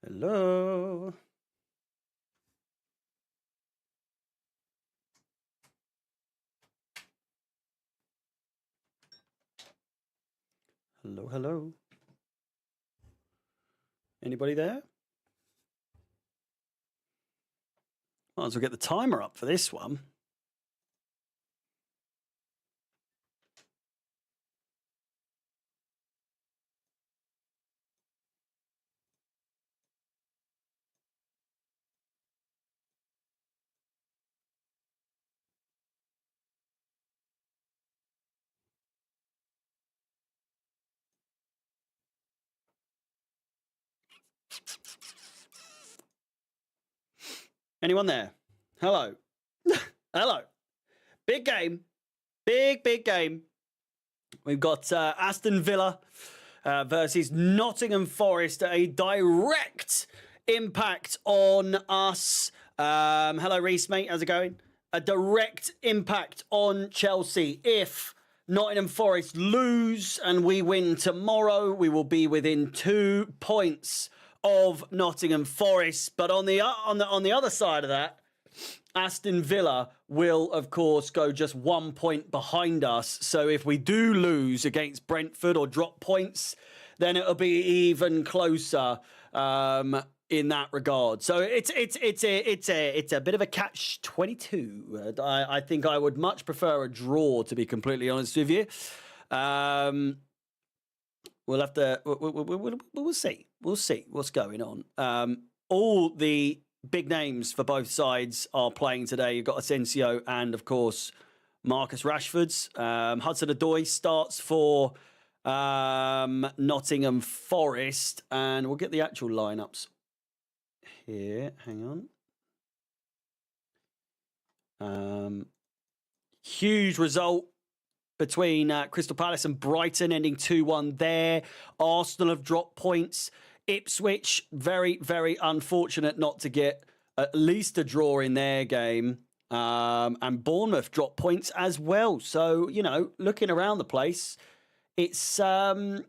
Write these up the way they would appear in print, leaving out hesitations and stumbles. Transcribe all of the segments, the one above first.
Hello. Hello, hello. Anybody there? Might as well get the timer up for this one. Anyone there? Hello. Hello. Big game. Big game. We've got Aston Villa versus Nottingham Forest. A direct impact on us. Hello, Reese, mate. How's it going? A direct impact on Chelsea. If Nottingham Forest lose and we win tomorrow, we will be within 2 points of Nottingham Forest. But on the other side of that, Aston Villa will, of course, go just 1 point behind us. So if we do lose against Brentford or drop points, then it'll be even closer in that regard. So it's a bit of a catch-22. I think I would much prefer a draw, to be completely honest with you. We'll have to. We'll see. We'll see what's going on. All the big names for both sides are playing today. You've got Asensio and, of course, Marcus Rashford's. Hudson-Odoi starts for Nottingham Forest, and we'll get the actual lineups here. Hang on. Huge result between Crystal Palace and Brighton, ending 2-1 there. Arsenal have dropped points. Ipswich, very, very unfortunate not to get at least a draw in their game. And Bournemouth dropped points as well. So, you know, looking around the place, it's done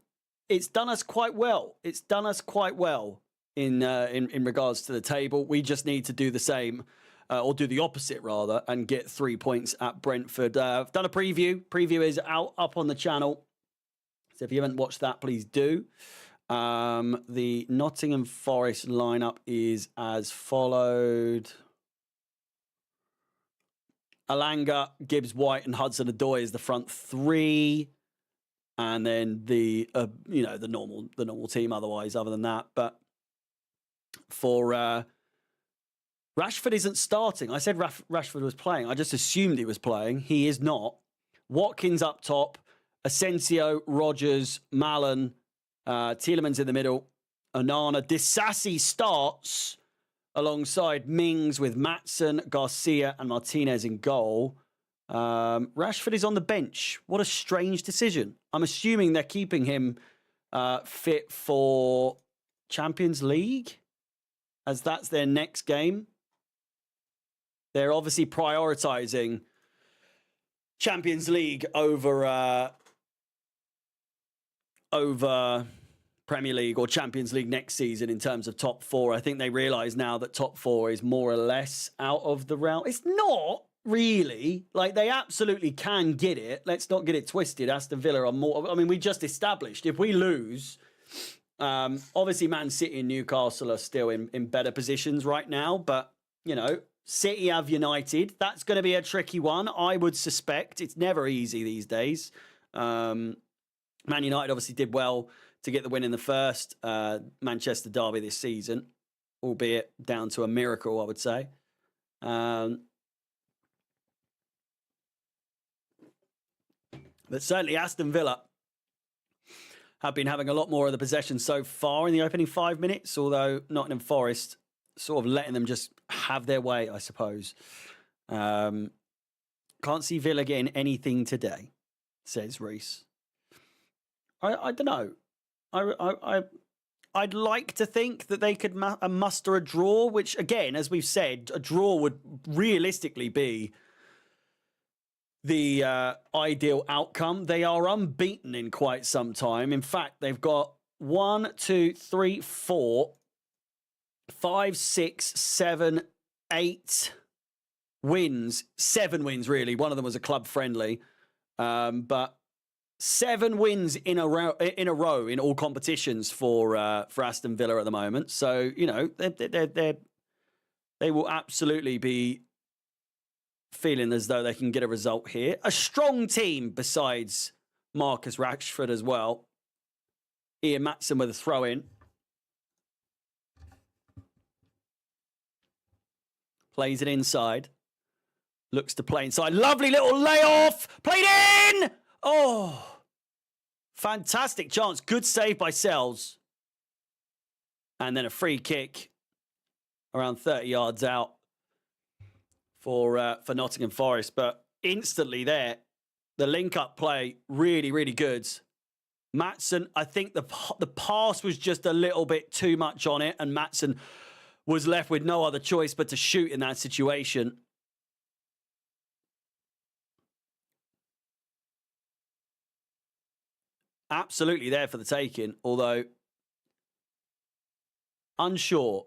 us quite well. It's done us quite well in regards to the table. We just need to do the same, or do the opposite rather, and get 3 points at Brentford. I've done a preview. Preview is up on the channel. So if you haven't watched that, please do. The Nottingham Forest lineup is as followed. Alanga, Gibbs, White, and Hudson-Odoi is the front three, and then the normal team. Otherwise, other than that, but for Rashford isn't starting. I said Rashford was playing. I just assumed he was playing. He is not. Watkins up top, Asensio, Rodgers, Malen, Tielemans in the middle, Onana. Disasi starts alongside Mings with Maatsen, Garcia, and Martinez in goal. Rashford is on the bench. What a strange decision. I'm assuming they're keeping him fit for Champions League, as that's their next game. They're obviously prioritizing Champions League over Premier League or Champions League next season in terms of top four. I think they realise now that top four is more or less out of the realm. It's not really. Like, they absolutely can get it. Let's not get it twisted. Aston Villa are more... I mean, we just established if we lose... obviously, Man City and Newcastle are still in better positions right now. But, you know, City have United. That's going to be a tricky one, I would suspect. It's never easy these days. Man United obviously did well to get the win in the first Manchester derby this season, albeit down to a miracle, I would say. But certainly Aston Villa have been having a lot more of the possession so far in the opening 5 minutes, although Nottingham Forest sort of letting them just have their way, I suppose. Can't see Villa getting anything today, says Reese. I don't know. I'd like to think that they could muster a draw, which, again, as we've said, a draw would realistically be the ideal outcome. They are unbeaten in quite some time. In fact, they've got 1, 2, 3, 4, 5, 6, 7, 8 wins. 7 wins, really. One of them was a club friendly. But 7 wins in a row in all competitions for Aston Villa at the moment. So, you know, they will absolutely be feeling as though they can get a result here. A strong team besides Marcus Rashford as well. Ian Maatsen with a throw in. Plays it inside. Looks to play inside. Lovely little layoff. Played in! Oh, fantastic chance. Good save by Sells. And then a free kick around 30 yards out for Nottingham Forest. But instantly there, the link-up play, really, really good. Maatsen, I think the pass was just a little bit too much on it, and Maatsen was left with no other choice but to shoot in that situation. Absolutely there for the taking, although unsure.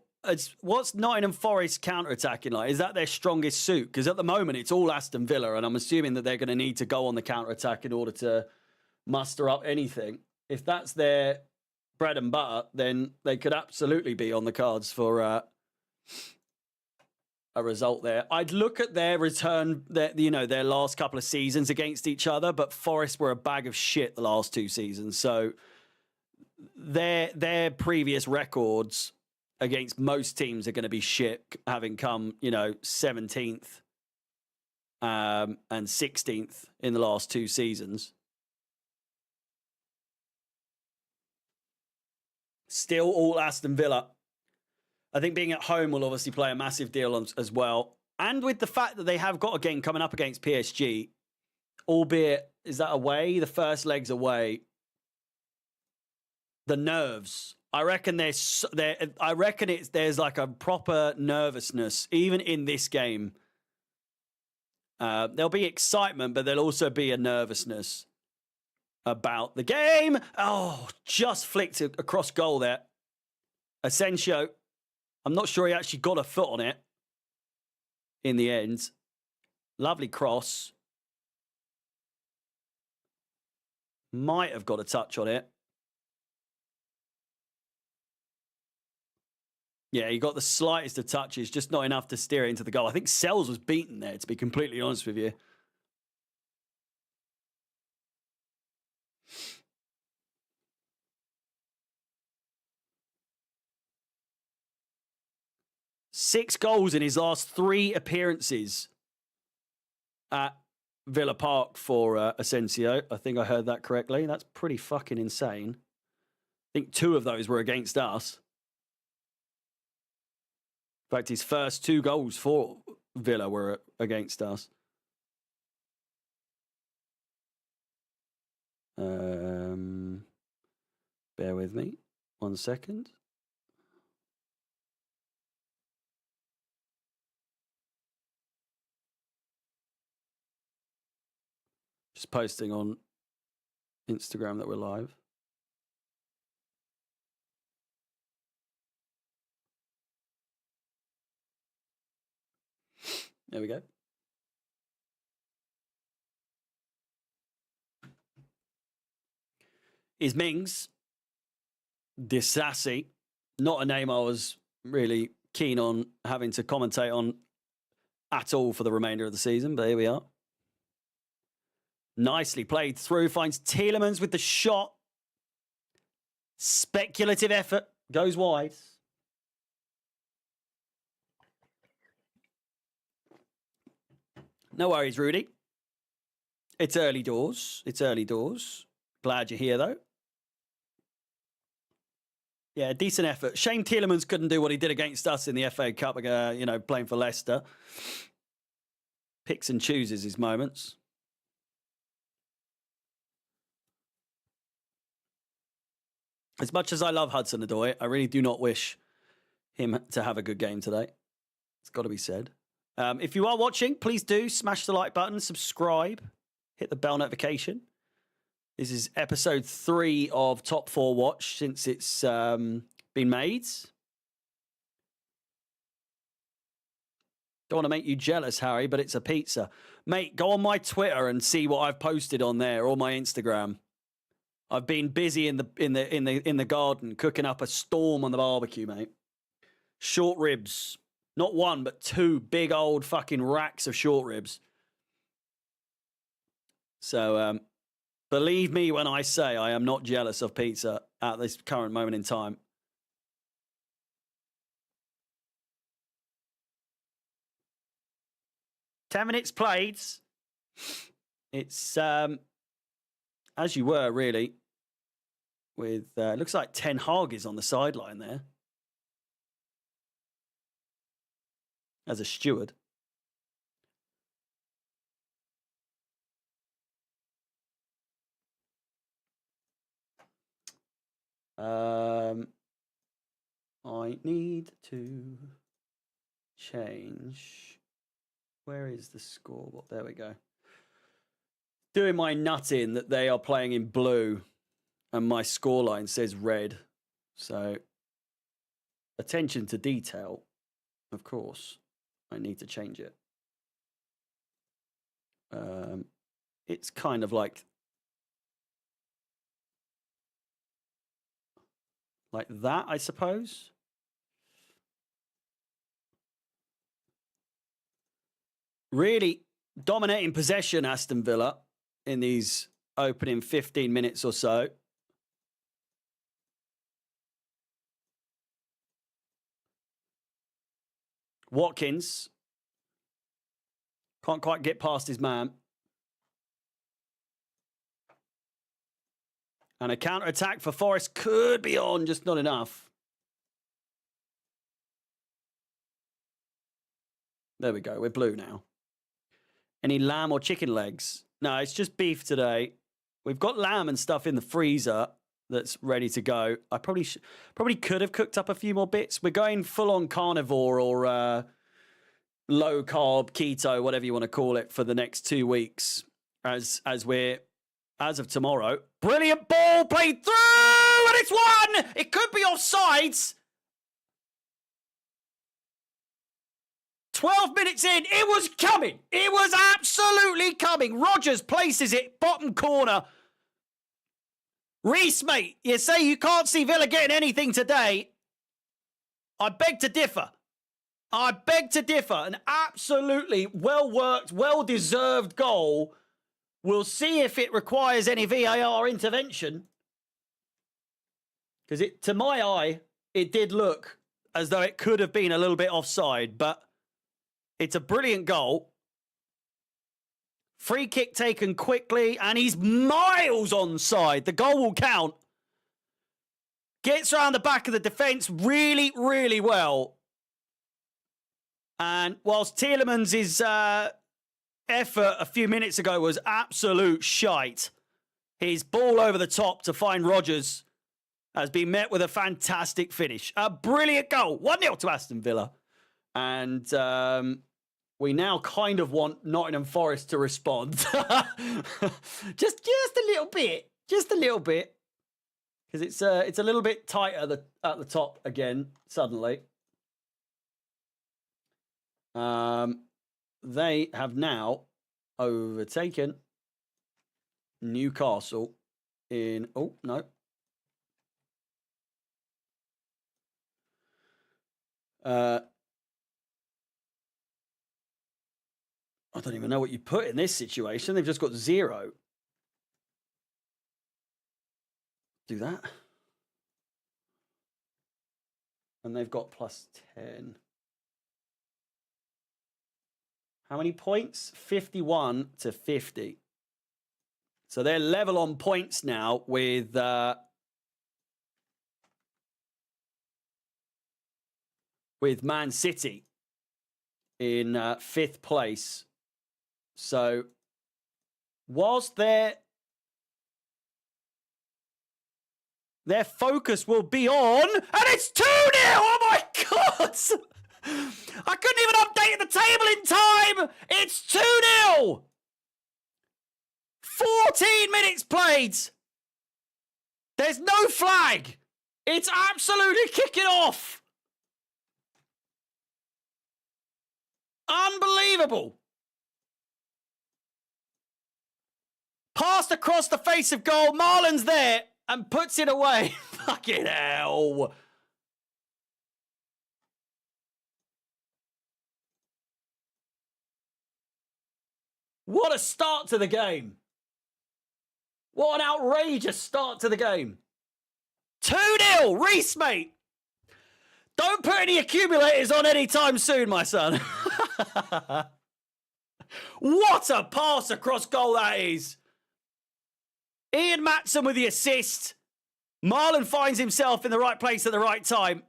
What's Nottingham Forest counter-attacking like? Is that their strongest suit? Because at the moment, it's all Aston Villa, and I'm assuming that they're going to need to go on the counter-attack in order to muster up anything. If that's their bread and butter, then they could absolutely be on the cards for a result there. I'd look at their return, their last couple of seasons against each other, but Forest were a bag of shit the last 2 seasons. So their previous records against most teams are going to be shit, having come, 17th and 16th in the last 2 seasons. Still all Aston Villa. I think being at home will obviously play a massive deal as well. And with the fact that they have got a game coming up against PSG, albeit, is that away? The first leg's away. The nerves. I reckon there's like a proper nervousness, even in this game. There'll be excitement, but there'll also be a nervousness about the game. Oh, just flicked across goal there. Asensio. I'm not sure he actually got a foot on it in the end. Lovely cross. Might have got a touch on it. Yeah, he got the slightest of touches, just not enough to steer it into the goal. I think Sells was beaten there, to be completely honest with you. Six goals in his last 3 appearances at Villa Park for Asensio. I think I heard that correctly. That's pretty fucking insane. I think 2 of those were against us. In fact, his first 2 goals for Villa were against us. Bear with me 1 second. Just posting on Instagram that we're live. There we go. Is Mings Disassi, not a name I was really keen on having to commentate on at all for the remainder of the season, but here we are. Nicely played through, finds Tielemans with the shot. Speculative effort, goes wide. No worries, Rudy. It's early doors. It's early doors. Glad you're here, though. Yeah, decent effort. Shame Tielemans couldn't do what he did against us in the FA Cup, playing for Leicester. Picks and chooses his moments. As much as I love Hudson-Odoi, I really do not wish him to have a good game today. It's got to be said. If you are watching, please do smash the like button, subscribe, hit the bell notification. This is episode 3 of Top 4 Watch since it's been made. Don't want to make you jealous, Harry, but it's a pizza. Mate, go on my Twitter and see what I've posted on there, or my Instagram. I've been busy in the garden cooking up a storm on the barbecue, mate. Short ribs. Not one, but 2 big old fucking racks of short ribs. So, believe me when I say I am not jealous of pizza at this current moment in time. "10 minutes played." It's as you were, really, with it looks like Ten Hag is on the sideline there as a steward. I need to change. Where is the scoreboard? There we go. Doing my nutting that they are playing in blue and my scoreline says red. So, attention to detail, of course. I need to change it. It's kind of like that, I suppose. Really dominating possession, Aston Villa, in these opening 15 minutes or so. Watkins can't quite get past his man. And a counter-attack for Forest could be on, just not enough. There we go, we're blue now. Any lamb or chicken legs? No, it's just beef today. We've got lamb and stuff in the freezer that's ready to go. I probably could have cooked up a few more bits. We're going full-on carnivore or low-carb, keto, whatever you want to call it, for the next 2 weeks. As of tomorrow. Brilliant ball played through, and it's one! It could be offsides. 12 minutes in, it was coming. It was absolutely coming. Rodgers places it, bottom corner. Reece, mate, you say you can't see Villa getting anything today. I beg to differ. I beg to differ. An absolutely well-worked, well-deserved goal. We'll see if it requires any VAR intervention. Because to my eye, it did look as though it could have been a little bit offside, but it's a brilliant goal. Free kick taken quickly, and he's miles onside. The goal will count. Gets around the back of the defence really, really well. And whilst Tielemans' effort a few minutes ago was absolute shite, his ball over the top to find Rodgers has been met with a fantastic finish. A brilliant goal. 1-0 to Aston Villa. And we now kind of want Nottingham Forest to respond. just a little bit. Just a little bit. Because it's a little bit tighter at the top again, suddenly. They have now overtaken Newcastle in... Oh, no. I don't even know what you put in this situation. They've just got 0. Do that. And they've got +10. How many points? 51 to 50. So they're level on points now with Man City in 5th place. So whilst their focus will be on, and it's 2-0! Oh my God! I couldn't even update the table in time! It's 2-0! 14 minutes played! There's no flag. It's absolutely kicking off. Unbelievable. Passed across the face of goal. Marlon's there and puts it away. Fucking hell. What a start to the game. What an outrageous start to the game. 2-0, Reese, mate. Don't put any accumulators on anytime soon, my son. What a pass across goal that is. Ian Matson with the assist. Marlon finds himself in the right place at the right time.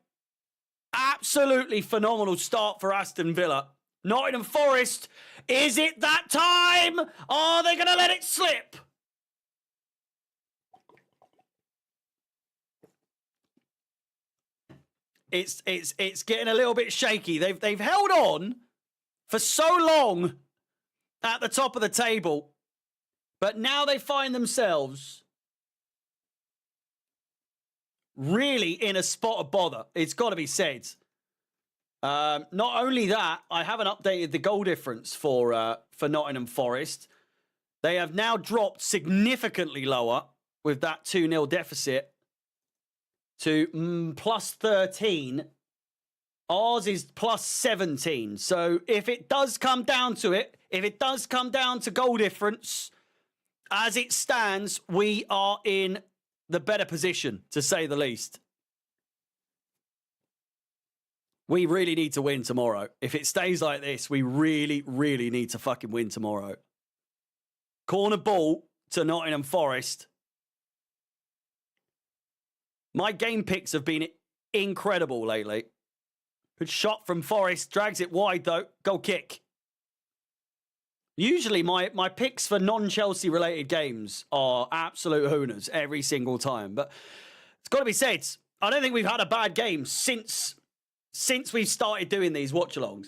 Absolutely phenomenal start for Aston Villa. Nottingham Forest, is it that time? Are they going to let it slip? It's getting a little bit shaky. They've held on for so long at the top of the table, but now they find themselves really in a spot of bother. It's got to be said. Not only that, I haven't updated the goal difference for Nottingham Forest. They have now dropped significantly lower with that 2-0 deficit to plus 13. Ours is plus 17. So if it does come down to it, if it does come down to goal difference, as it stands, we are in the better position, to say the least. We really need to win tomorrow. If it stays like this, we really, really need to fucking win tomorrow. Corner ball to Nottingham Forest. My game picks have been incredible lately. Good shot from Forest. Drags it wide, though. Goal kick. Usually, my picks for non-Chelsea related games are absolute hooners every single time. But it's got to be said, I don't think we've had a bad game since we've started doing these watch-alongs.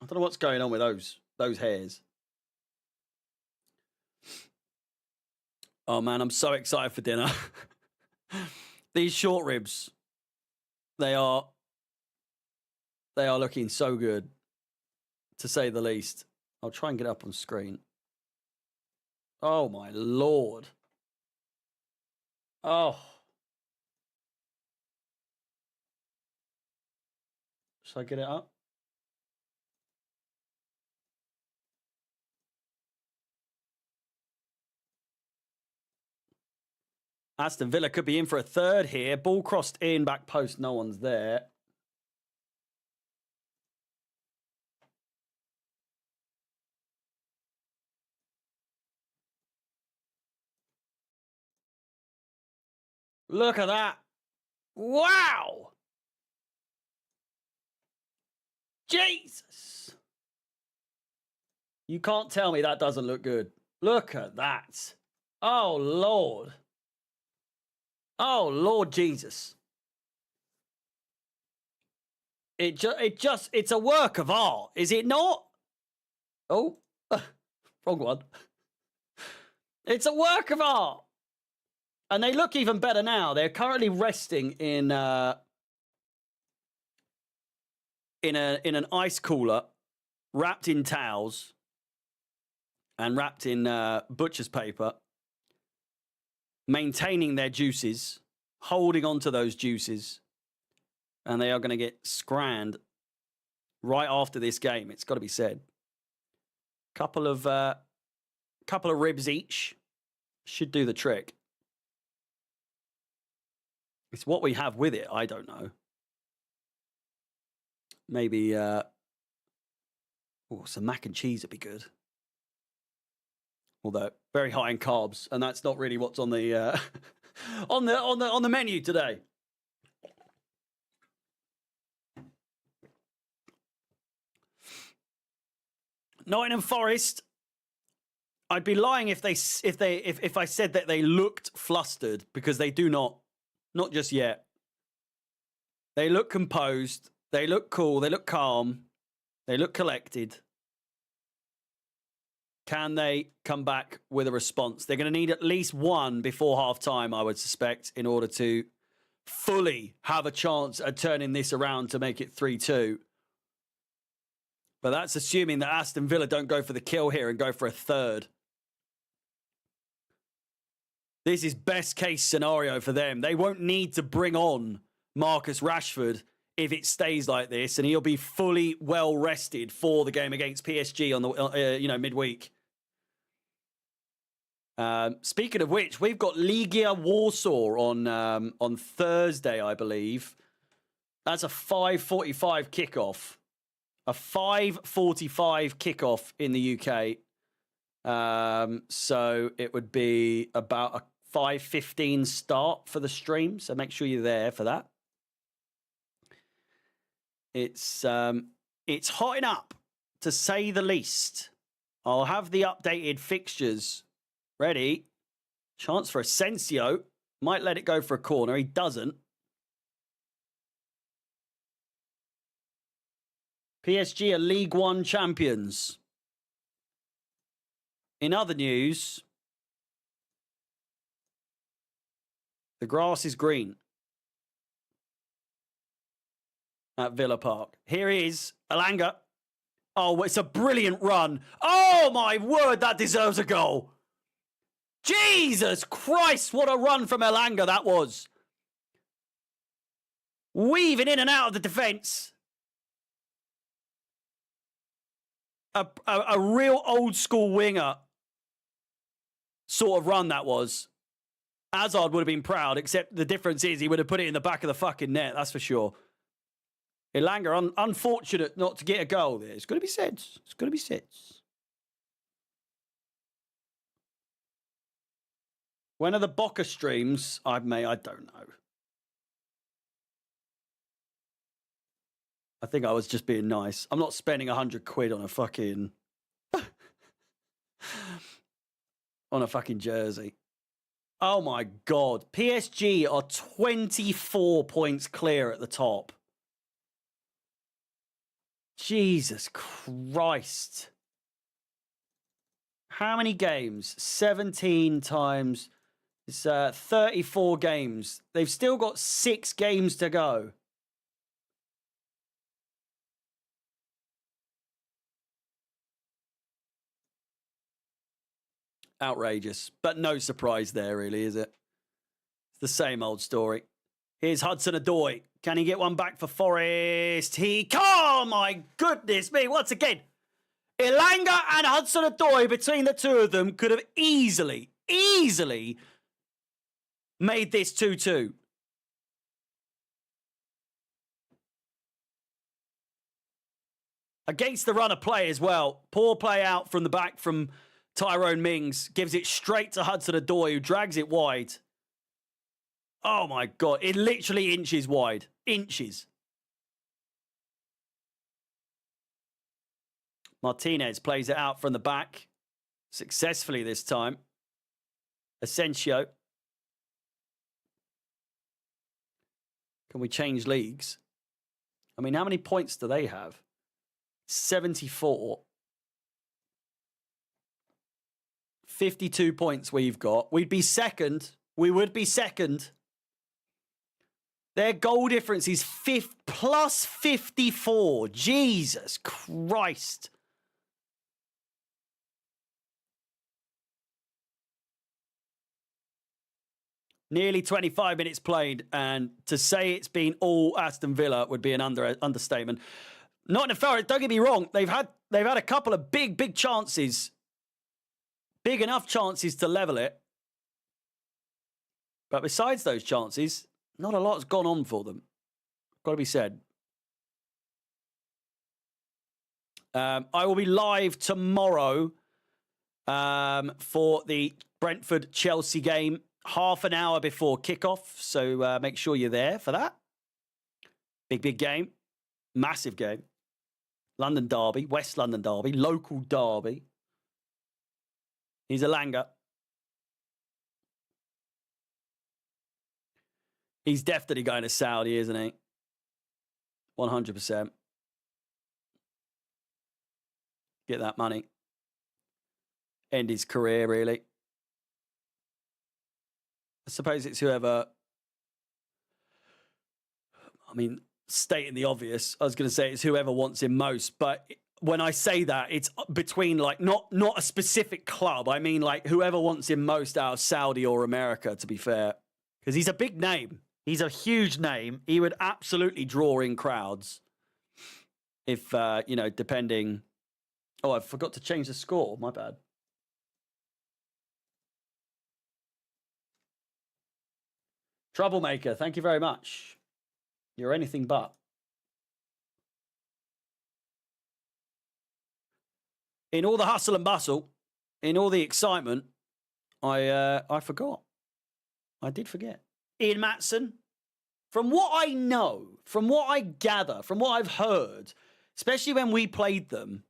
I don't know what's going on with those hairs. Oh, man, I'm so excited for dinner. These short ribs, they are looking so good, to say the least. I'll try and get up on screen. Oh, my Lord. Oh. Should I get it up? Aston Villa could be in for a third here. Ball crossed in, back post. No one's there. Look at that. Wow. Jesus. You can't tell me that doesn't look good. Look at that. Oh, Lord. Oh, Lord Jesus. It's a work of art, is it not? Oh, wrong one. It's a work of art. And they look even better now. They're currently resting in an ice cooler, wrapped in towels and wrapped in butcher's paper, maintaining their juices, holding on to those juices, and they are going to get scranned right after this game. It's got to be said. Couple of ribs each should do the trick. It's what we have with it. I don't know. Maybe some mac and cheese would be good. Although very high in carbs, and that's not really what's on the on the menu today. Nottingham Forest. I'd be lying if I said that they looked flustered, because they do not just yet. They look composed. They look cool. They look calm. They look collected. Can they come back with a response? They're going to need at least one before half-time, I would suspect, in order to fully have a chance at turning this around to make it 3-2. But that's assuming that Aston Villa don't go for the kill here and go for a third. This is best case scenario for them. They won't need to bring on Marcus Rashford if it stays like this, and he'll be fully well rested for the game against PSG on the midweek. Speaking of which, we've got Legia Warsaw on Thursday, I believe. That's a 5:45 kickoff. A 5:45 kickoff in the UK. So it would be about a 5:15 start for the stream. So make sure you're there for that. It's hotting up, to say the least. I'll have the updated fixtures ready. Chance for Asensio. Might let it go for a corner. He doesn't. PSG are League One champions. In other news, the grass is green at Villa Park. Here is Elanga. Oh, it's a brilliant run. Oh, my word, that deserves a goal. Jesus Christ, what a run from Elanga that was. Weaving in and out of the defence. A real old school winger sort of run that was. Hazard would have been proud, except the difference is he would have put it in the back of the fucking net, that's for sure. Elanga, unfortunate not to get a goal there. It's got to be said. It's got to be said. When are the Boca streams? I don't know. I think I was just being nice. I'm not spending 100 quid on a fucking... on a fucking jersey. Oh my God. PSG are 24 points clear at the top. Jesus Christ. How many games? 17 times. It's 34 games. They've still got 6 games to go. Outrageous. But no surprise there, really, is it? It's the same old story. Here's Hudson-Odoi. Can he get one back for Forest? Oh, my goodness me. Once again, Elanga and Hudson-Odoi, between the two of them, could have easily made this 2-2. Against the run of play as well. Poor play out from the back from Tyrone Mings. Gives it straight to Hudson-Odoi, who drags it wide. Oh, my God. It literally inches wide. Inches. Martinez plays it out from the back. Successfully this time. Asensio. Can we change leagues? I mean, how many points do they have? 74. 52 points we've got. We'd be second. We would be second. Their goal difference is plus 54. Jesus Christ. Nearly 25 minutes played, and to say it's been all Aston Villa would be an understatement. Nottingham Forest, don't get me wrong, they've had a couple of big chances. Big enough chances to level it. But besides those chances, not a lot's gone on for them. Got to be said. I will be live tomorrow for the Brentford-Chelsea game, half an hour before kickoff. So make sure you're there for that. Big game. Massive game. London derby, West London derby, local derby. He's Elanga. He's definitely going to Saudi, isn't he? 100%. Get that money. end his career, really. I suppose it's whoever... I mean, stating the obvious, I was going to say it's whoever wants him most, but when I say that, it's between like not a specific club. I mean like whoever wants him most out of Saudi or America, to be fair, because he's a big name. He's a huge name. He would absolutely draw in crowds if, you know, depending... Oh, I forgot to change the score. My bad. Troublemaker, thank you very much. You're anything but. In all the hustle and bustle, in all the excitement, I forgot. I did forget. Ian Matson, from what I know, from what I gather, from what I've heard, especially when we played them,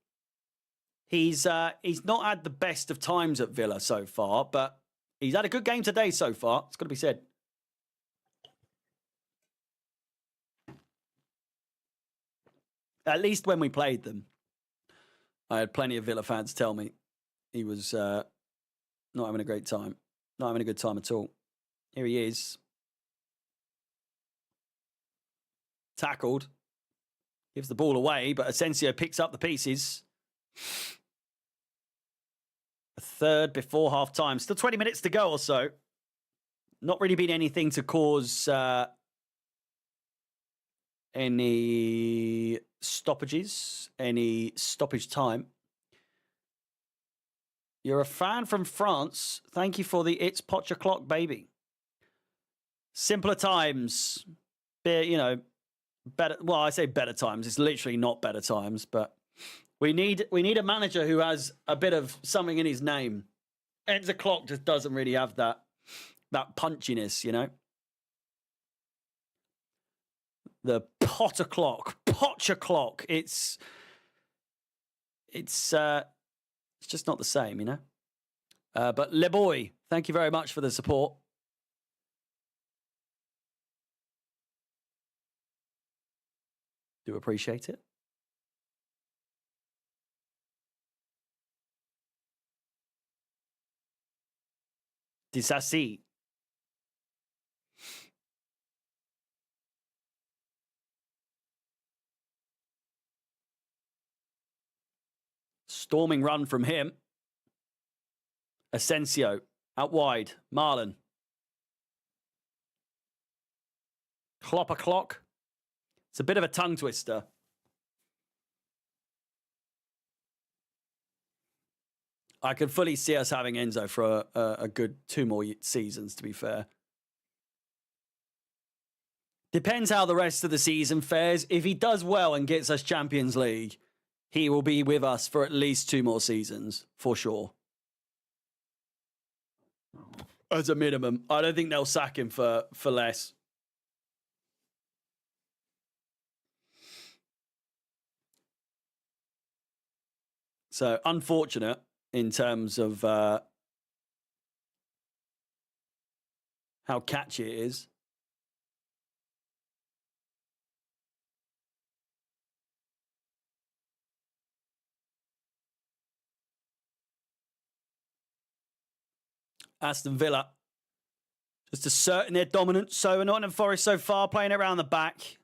he's not had the best of times at Villa so far, but he's had a good game today so far. It's got to be said. At least when we played them. I had plenty of Villa fans tell me he was not having a great time. Not having a good time at all. Here he is. Tackled. Gives the ball away, but Asensio picks up the pieces. A third before half-time. Still 20 minutes to go or so. Not really been anything to cause any stoppages, any stoppage time. You're a fan from France. Thank you for the It's Potch O'Clock, baby. Simpler times. You know, better. Well, I say better times. It's literally not better times, but we need a manager who has a bit of something in his name. It's O'Clock just doesn't really have that punchiness, you know. The Potch O'Clock. It's just not the same, you know. But Le Boy, thank you very much for the support. Do appreciate it. Disassi. Storming run from him. Asensio out wide. Marlon. Klopp O'Clock. It's a bit of a tongue twister. I could fully see us having Enzo for a good 2 more seasons, to be fair. Depends how the rest of the season fares. If he does well and gets us Champions League, he will be with us for at least 2 more seasons, for sure. As a minimum. I don't think they'll sack him for less. So, unfortunate in terms of how catchy it is. Aston Villa just asserting their dominance. So Nottingham Forest so far playing around the back.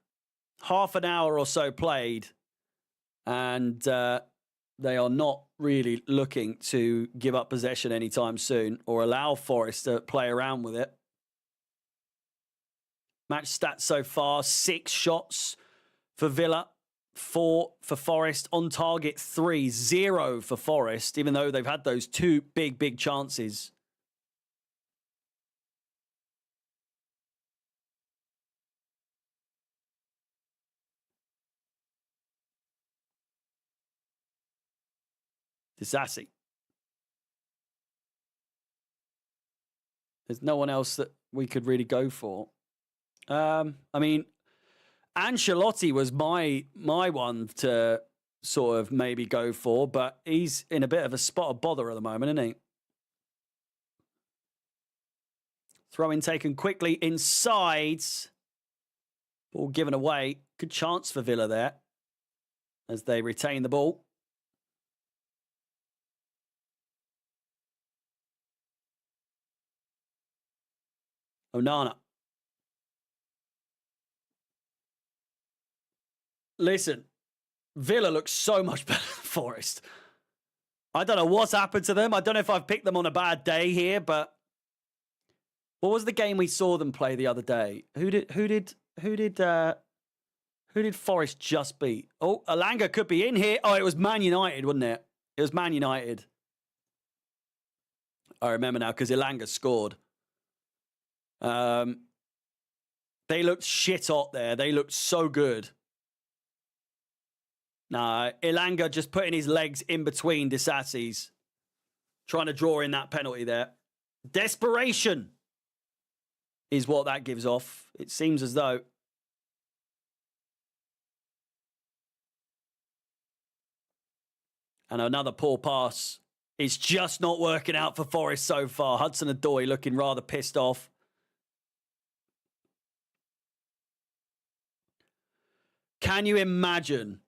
Half an hour or so played. And they are not really looking to give up possession anytime soon or allow Forest to play around with it. Match stats so far, 6 shots for Villa, 4 for Forest. On target, 3, 0 for Forest, even though they've had those 2 big chances. Disassi. There's no one else that we could really go for. I mean, Ancelotti was my one to sort of maybe go for, but he's in a bit of a spot of bother at the moment, isn't he? Throw-in taken quickly inside. Ball given away. Good chance for Villa there as they retain the ball. Onana. Listen, Villa looks so much better than Forest. I don't know what's happened to them. I don't know if I've picked them on a bad day here, but what was the game we saw them play the other day? Who did Forest just beat? Oh, Elanga could be in here. Oh, it was Man United, wasn't it? It was Man United. I remember now because Elanga scored. They looked shit hot there. They looked so good. Nah, Elanga just putting his legs in between Disasi's, trying to draw in that penalty there. Desperation is what that gives off. It seems as though. And another poor pass. It's just not working out for Forest so far. Hudson-Odoi looking rather pissed off. Can you imagine?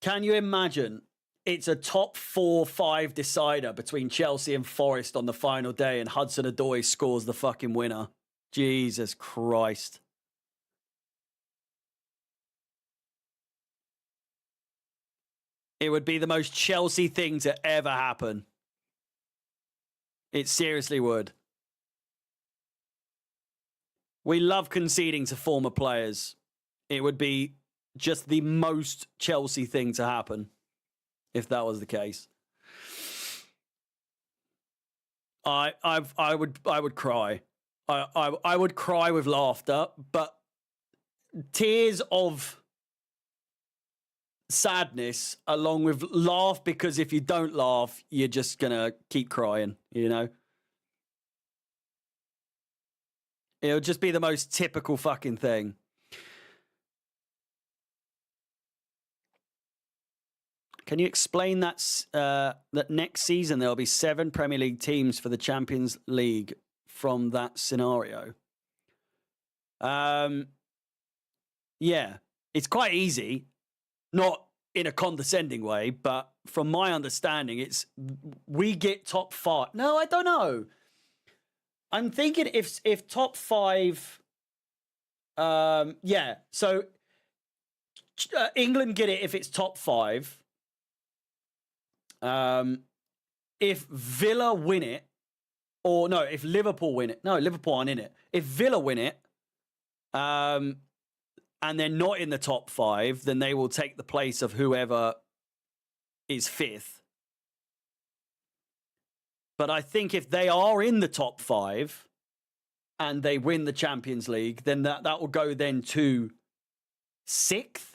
Can you imagine? It's a top 4-5 decider between Chelsea and Forest on the final day, and Hudson-Odoi scores the fucking winner. Jesus Christ. It would be the most Chelsea thing to ever happen. It seriously would. We love conceding to former players. It would be just the most Chelsea thing to happen if that was the case. I would cry. I would cry with laughter, but tears of sadness along with laugh, because if you don't laugh, you're just gonna keep crying, you know? It would just be the most typical fucking thing. Can you explain that next season there'll be 7 Premier League teams for the Champions League from that scenario? Yeah, it's quite easy. Not in a condescending way, but from my understanding, it's we get top 5. No, I don't know. I'm thinking if top 5, yeah. So England get it if it's top 5. If Villa win it, or no, if Liverpool win it, no, Liverpool aren't in it. If Villa win it, and they're not in the top 5, then they will take the place of whoever is 5th. But I think if they are in the top 5 and they win the Champions League, then that will go then to 6th.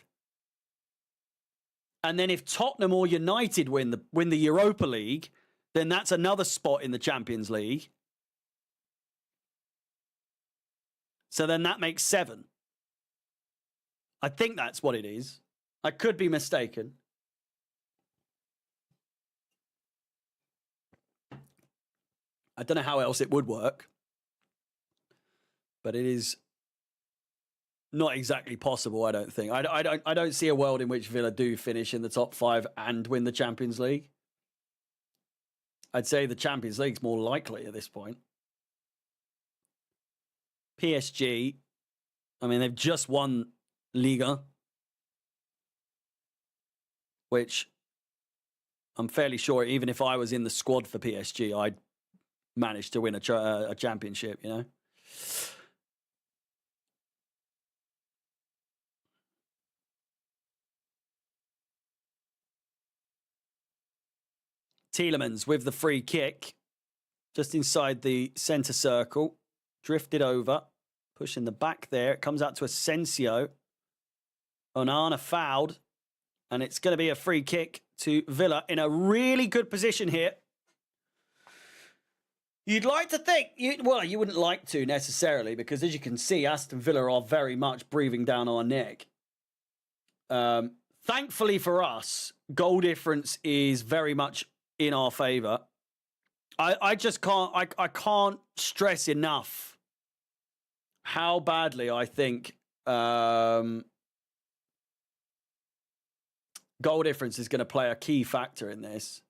And then if Tottenham or United win the Europa League, then that's another spot in the Champions League. So then that makes 7. I think that's what it is. I could be mistaken. I don't know how else it would work. But it is not exactly possible, I don't think. I don't see a world in which Villa do finish in the top 5 and win the Champions League. I'd say the Champions League's more likely at this point. PSG, I mean, they've just won Liga, which I'm fairly sure even if I was in the squad for PSG, I'd manage to win a championship, you know? Tielemans with the free kick, just inside the centre circle, drifted over, pushing the back there. It comes out to Asensio. Onana fouled, and it's going to be a free kick to Villa in a really good position here. You'd like to think, well, you wouldn't like to necessarily, because as you can see, Aston Villa are very much breathing down our neck. Thankfully for us, goal difference is very much in our favour. I just can't, I can't stress enough how badly I think goal difference is going to play a key factor in this.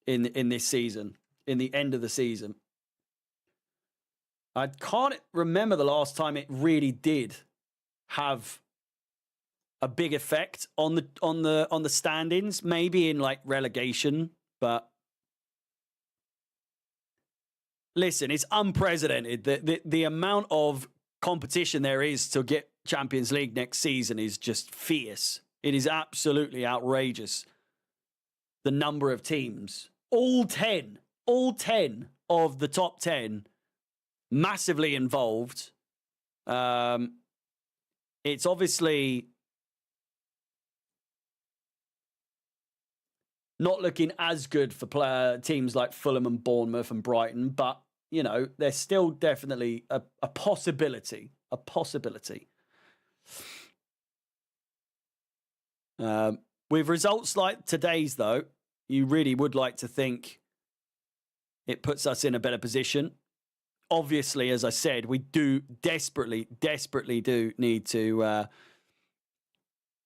In this season, in the end of the season. I can't remember the last time it really did have a big effect on the standings. Maybe in like relegation, but listen, it's unprecedented. The amount of competition there is to get Champions League next season is just fierce. It is absolutely outrageous. The number of teams, all 10 of the top 10 massively involved. It's obviously not looking as good for teams like Fulham and Bournemouth and Brighton, but, you know, there's still definitely a possibility. A possibility. With results like today's, though, you really would like to think it puts us in a better position. Obviously, as I said, we do desperately do need to...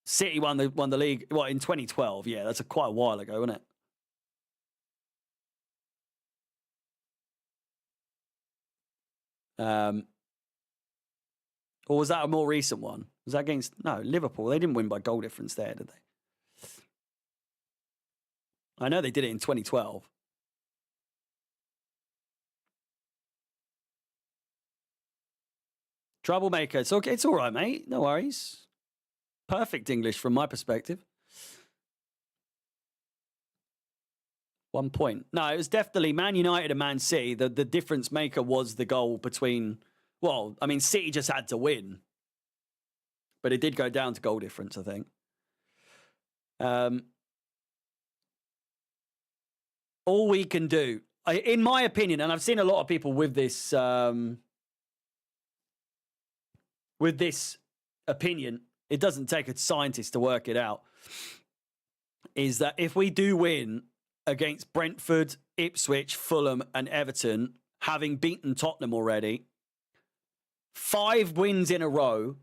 City won the league, what, in 2012? Yeah, that's quite a while ago, isn't it? Or was that a more recent one? Was that against... No, Liverpool. They didn't win by goal difference there, did they? I know they did it in 2012. Troublemaker. It's okay. It's all right, mate. No worries. Perfect English from my perspective. 1 point. No, it was definitely Man United and Man City. The difference maker was the goal between... Well, I mean, City just had to win. But it did go down to goal difference, I think. All we can do, in my opinion, and I've seen a lot of people with this opinion, it doesn't take a scientist to work it out, is that if we do win against Brentford, Ipswich, Fulham and Everton, having beaten Tottenham already, 5 wins in a row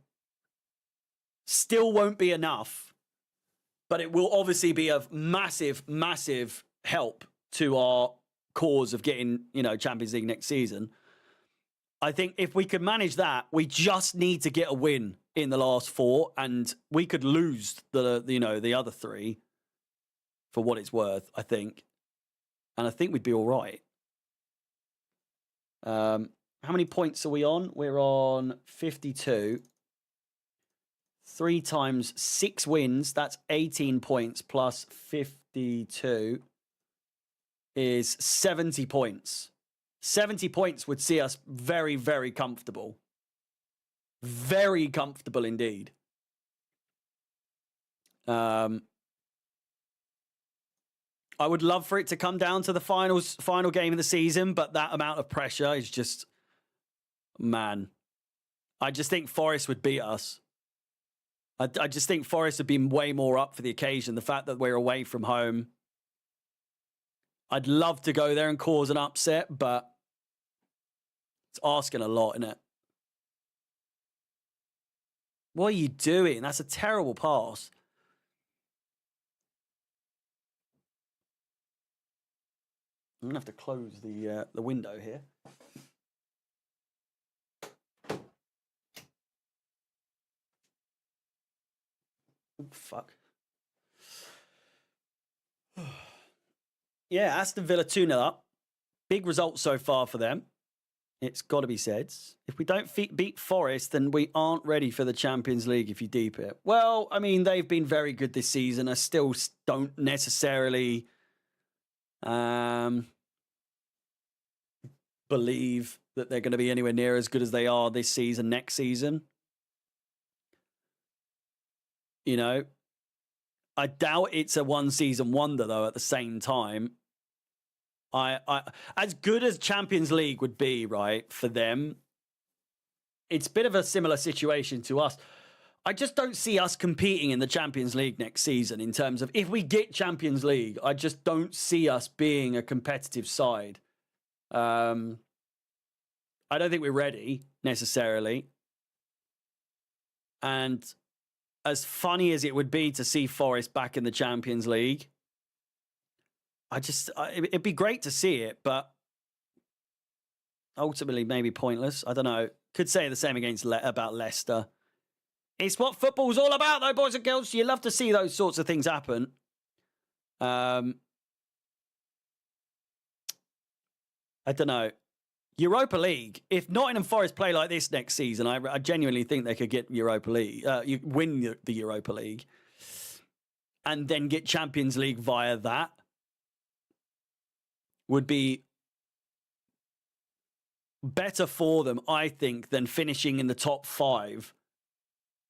still won't be enough, but it will obviously be a massive, massive help to our cause of getting, you know, Champions League next season. I think if we could manage that, we just need to get a win in the last 4, and we could lose the other 3 for what it's worth, I think. And I think we'd be all right. How many points are we on? We're on 52. 3 times 6 wins, that's 18 points plus 52 is 70 points. 70 points would see us very, very comfortable. Very comfortable indeed. I would love for it to come down to the final game of the season, but that amount of pressure is just... Man. I just think Forest would beat us. I just think Forest have been way more up for the occasion. The fact that we're away from home. I'd love to go there and cause an upset, but it's asking a lot, isn't it? What are you doing? That's a terrible pass. I'm going to have to close the window here. Oh, fuck. Yeah, Aston Villa 2-0 up. Big result so far for them. It's got to be said. If we don't beat Forest, then we aren't ready for the Champions League if you deep it. Well, I mean, they've been very good this season. I still don't necessarily believe that they're going to be anywhere near as good as they are this season, next season. You know, I doubt it's a one-season wonder, though, at the same time. As good as Champions League would be, right, for them, it's a bit of a similar situation to us. I just don't see us competing in the Champions League next season in terms of if we get Champions League, I just don't see us being a competitive side. I don't think we're ready necessarily. And as funny as it would be to see Forest back in the Champions League, it'd be great to see it, but ultimately maybe pointless. I don't know. Could say the same about Leicester. It's what football's all about, though, boys and girls. You love to see those sorts of things happen. I don't know. Europa League. If Nottingham Forest play like this next season, I genuinely think they could get Europa League. Win the Europa League, and then get Champions League via that. Would be better for them, I think, than finishing in the top 5.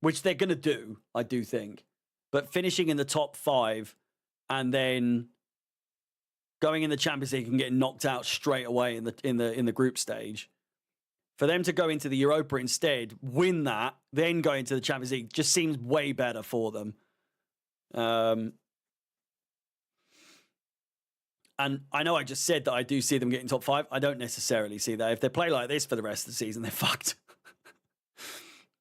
Which they're going to do, I do think. But finishing in the top 5 and then going in the Champions League and getting knocked out straight away in the group stage. For them to go into the Europa instead, win that, then go into the Champions League just seems way better for them. And I know I just said that I do see them getting top 5. I don't necessarily see that. If they play like this for the rest of the season, they're fucked.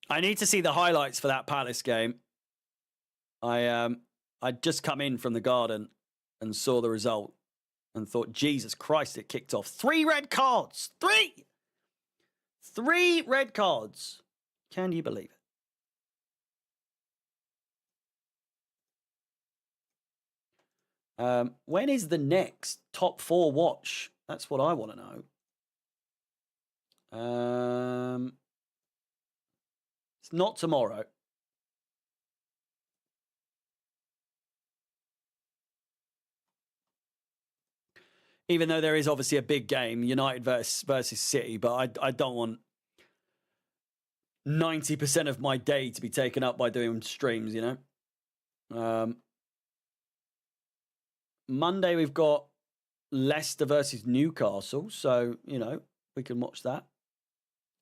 I need to see the highlights for that Palace game. I'd just come in from the garden and saw the result and thought, Jesus Christ, it kicked off. 3 red cards. 3! 3 red cards. Can you believe it? When is the next top 4 watch? That's what I want to know. It's not tomorrow. Even though there is obviously a big game, United versus City, but I don't want 90% of my day to be taken up by doing streams, you know? Monday we've got Leicester versus Newcastle, so, you know, we can watch that.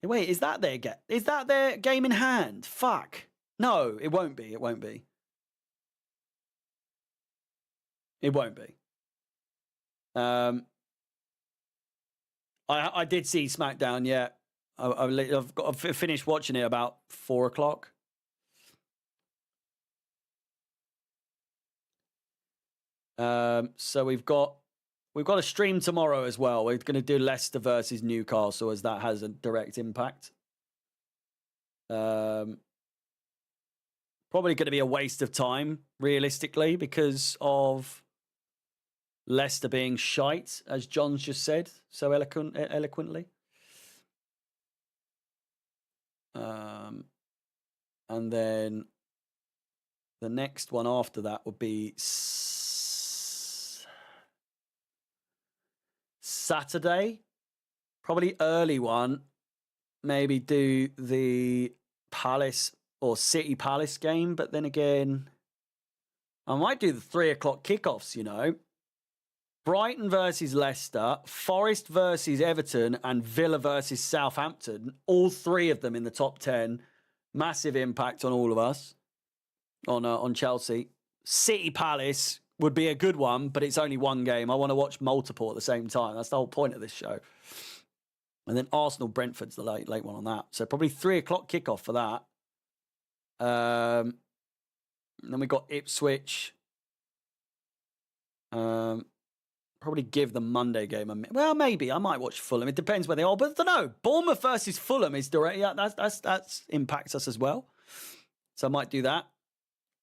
Wait, is that their game in hand? Fuck. No, it won't be. It won't be. It won't be. I did see SmackDown, yeah. I've finished watching it about 4 o'clock. So we've got a stream tomorrow as well. We're going to do Leicester versus Newcastle as that has a direct impact. Probably going to be a waste of time, realistically, because of Leicester being shite, as John's just said so eloquently. And then the next one after that would be Saturday, probably early one. Maybe do the Palace or City Palace game, but then again, I might do the 3 o'clock kickoffs, you know. Brighton versus Leicester, Forest versus Everton, and Villa versus Southampton. All 3 of them in the top 10. Massive impact on all of us, on Chelsea. City Palace would be a good one, but it's only one game. I want to watch multiple at the same time. That's the whole point of this show. And then Arsenal Brentford's the late one on that. So probably 3 o'clock kickoff for that. And then we got Ipswich. Probably give the Monday game a minute. Well, maybe I might watch Fulham. It depends where they are, but I don't know. Bournemouth versus Fulham is direct. Yeah, that's impacts us as well. So I might do that.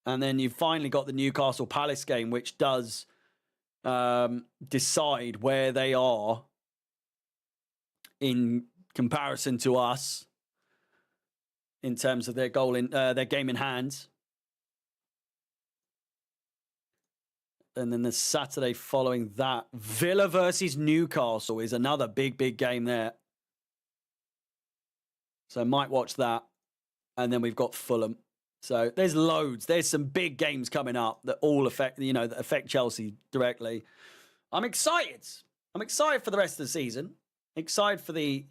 And then you've finally got the Newcastle Palace game, which does decide where they are in comparison to us in terms of their their game in hand. And then the Saturday following that, Villa versus Newcastle is another big game there. So I might watch that. And then we've got Fulham. So there's loads. There's some big games coming up that all affect Chelsea directly. I'm excited. I'm excited for the rest of the season. Excited for the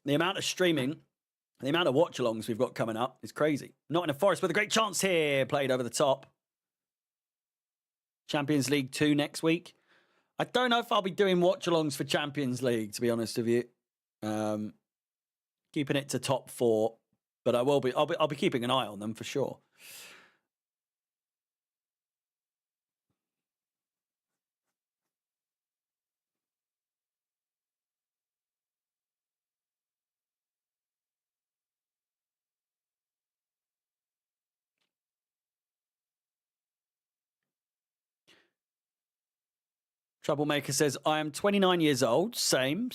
amount of streaming. The amount of watch-alongs we've got coming up is crazy. Nottingham Forest with a great chance here. Played over the top. Champions League 2 next week. I don't know if I'll be doing watch-alongs for Champions League, to be honest with you. Keeping it to top 4. But I will be. I'll be keeping an eye on them for sure. Troublemaker says, I am 29 years old. Same.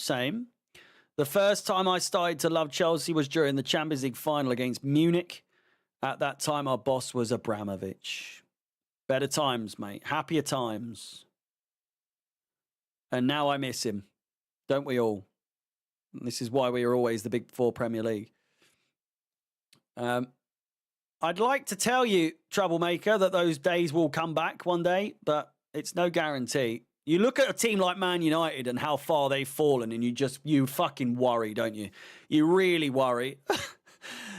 The first time I started to love Chelsea was during the Champions League final against Munich. At that time, our boss was Abramovich. Better times, mate. Happier times. And now I miss him. Don't we all? This is why we are always the Big Four Premier League. I'd like to tell you, Troublemaker, that those days will come back one day, but it's no guarantee. You look at a team like Man United and how far they've fallen, and you fucking worry, don't you? You really worry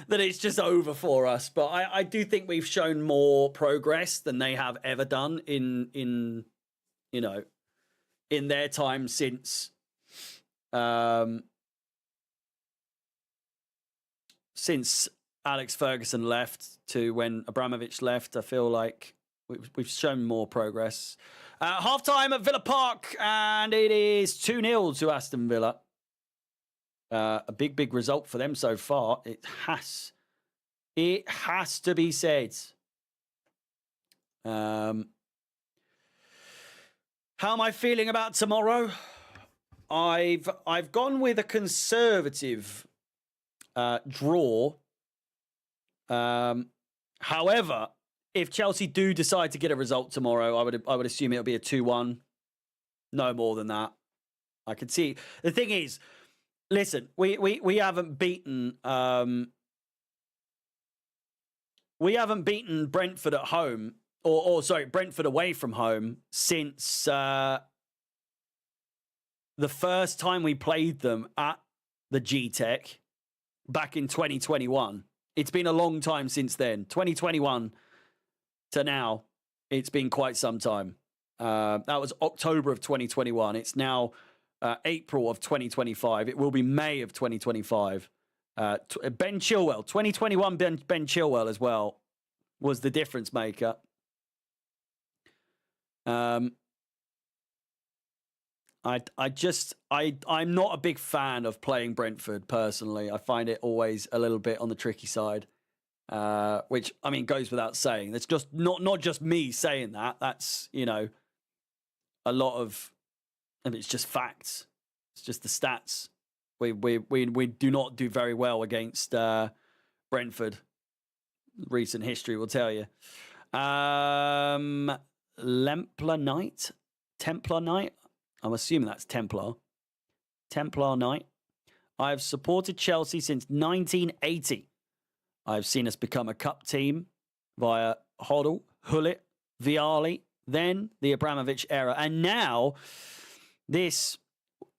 that it's just over for us. But I do think we've shown more progress than they have ever done in their time since Alex Ferguson left to when Abramovich left. I feel like we've shown more progress. Half-time at Villa Park, and it is 2-0 to Aston Villa. A big result for them so far. It has to be said. How am I feeling about tomorrow? I've gone with a conservative draw. However, if Chelsea do decide to get a result tomorrow, I would assume it'll be a 2-1. No more than that. I can see. The thing is, listen, we haven't beaten Brentford at home, or sorry, Brentford away from home since the first time we played them at the G-Tech back in 2021. It's been a long time since then. 2021 to now, it's been quite some time. That was October of 2021. It's now April of 2025. It will be May of 2025. Ben Chilwell, 2021 Ben Chilwell as well, was the difference maker. I'm not a big fan of playing Brentford personally. I find it always a little bit on the tricky side. Which, I mean, goes without saying. That's just not just me saying that. That's, a lot of, and it's just facts. It's just the stats. We do not do very well against Brentford. Recent history will tell you. Templar Knight. I'm assuming that's Templar Knight. I've supported Chelsea since 1980. I've seen us become a cup team via Hoddle, Hullet, Vialli, then the Abramovich era, and now this.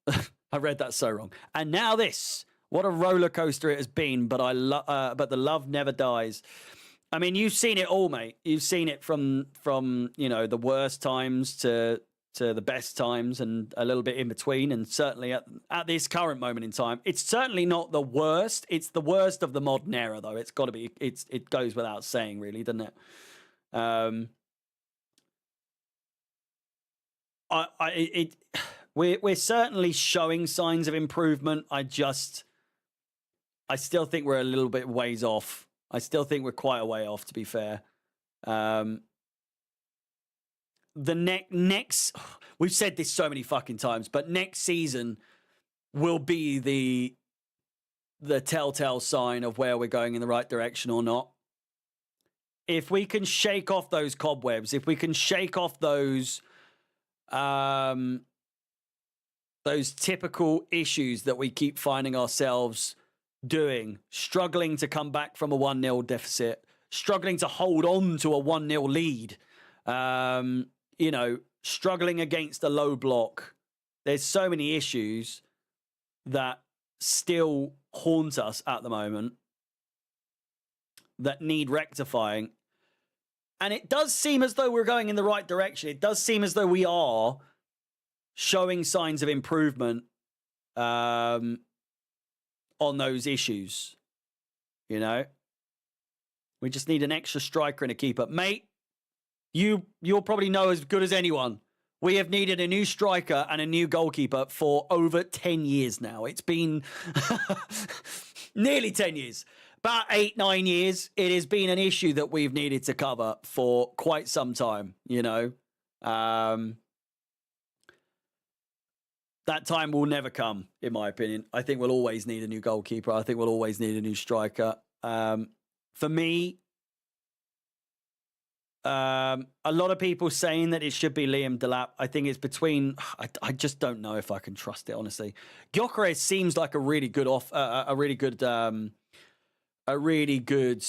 I read that so wrong. And now this. What a roller coaster it has been, but but the love never dies. I mean, you've seen it all, mate. You've seen it from the worst times to the best times and a little bit in between, and certainly at this current moment in time, it's certainly not the worst. It's the worst of the modern era, though. It's got to be. It goes without saying, really, doesn't it? We're certainly showing signs of improvement. I still think we're a little bit ways off. I still think we're quite a way off, to be fair. The next, we've said this so many fucking times, but next season will be the telltale sign of where we're going in the right direction or not. If we can shake off those cobwebs, if we can shake off those typical issues that we keep finding ourselves doing, struggling to come back from a 1-0 deficit, struggling to hold on to a 1-0 lead, struggling against a low block. There's so many issues that still haunt us at the moment that need rectifying. And it does seem as though we're going in the right direction. It does seem as though we are showing signs of improvement on those issues. We just need an extra striker and a keeper. Mate, you'll probably know as good as anyone. We have needed a new striker and a new goalkeeper for over 10 years now. It's been nearly 10 years. About 8-9 years. It has been an issue that we've needed to cover for quite some time, that time will never come, in my opinion. I think we'll always need a new goalkeeper. I think we'll always need a new striker. For me, a lot of people saying that it should be Liam Delap. I think it's between. I just don't know if I can trust it, honestly. Gyökeres seems like a really good a really good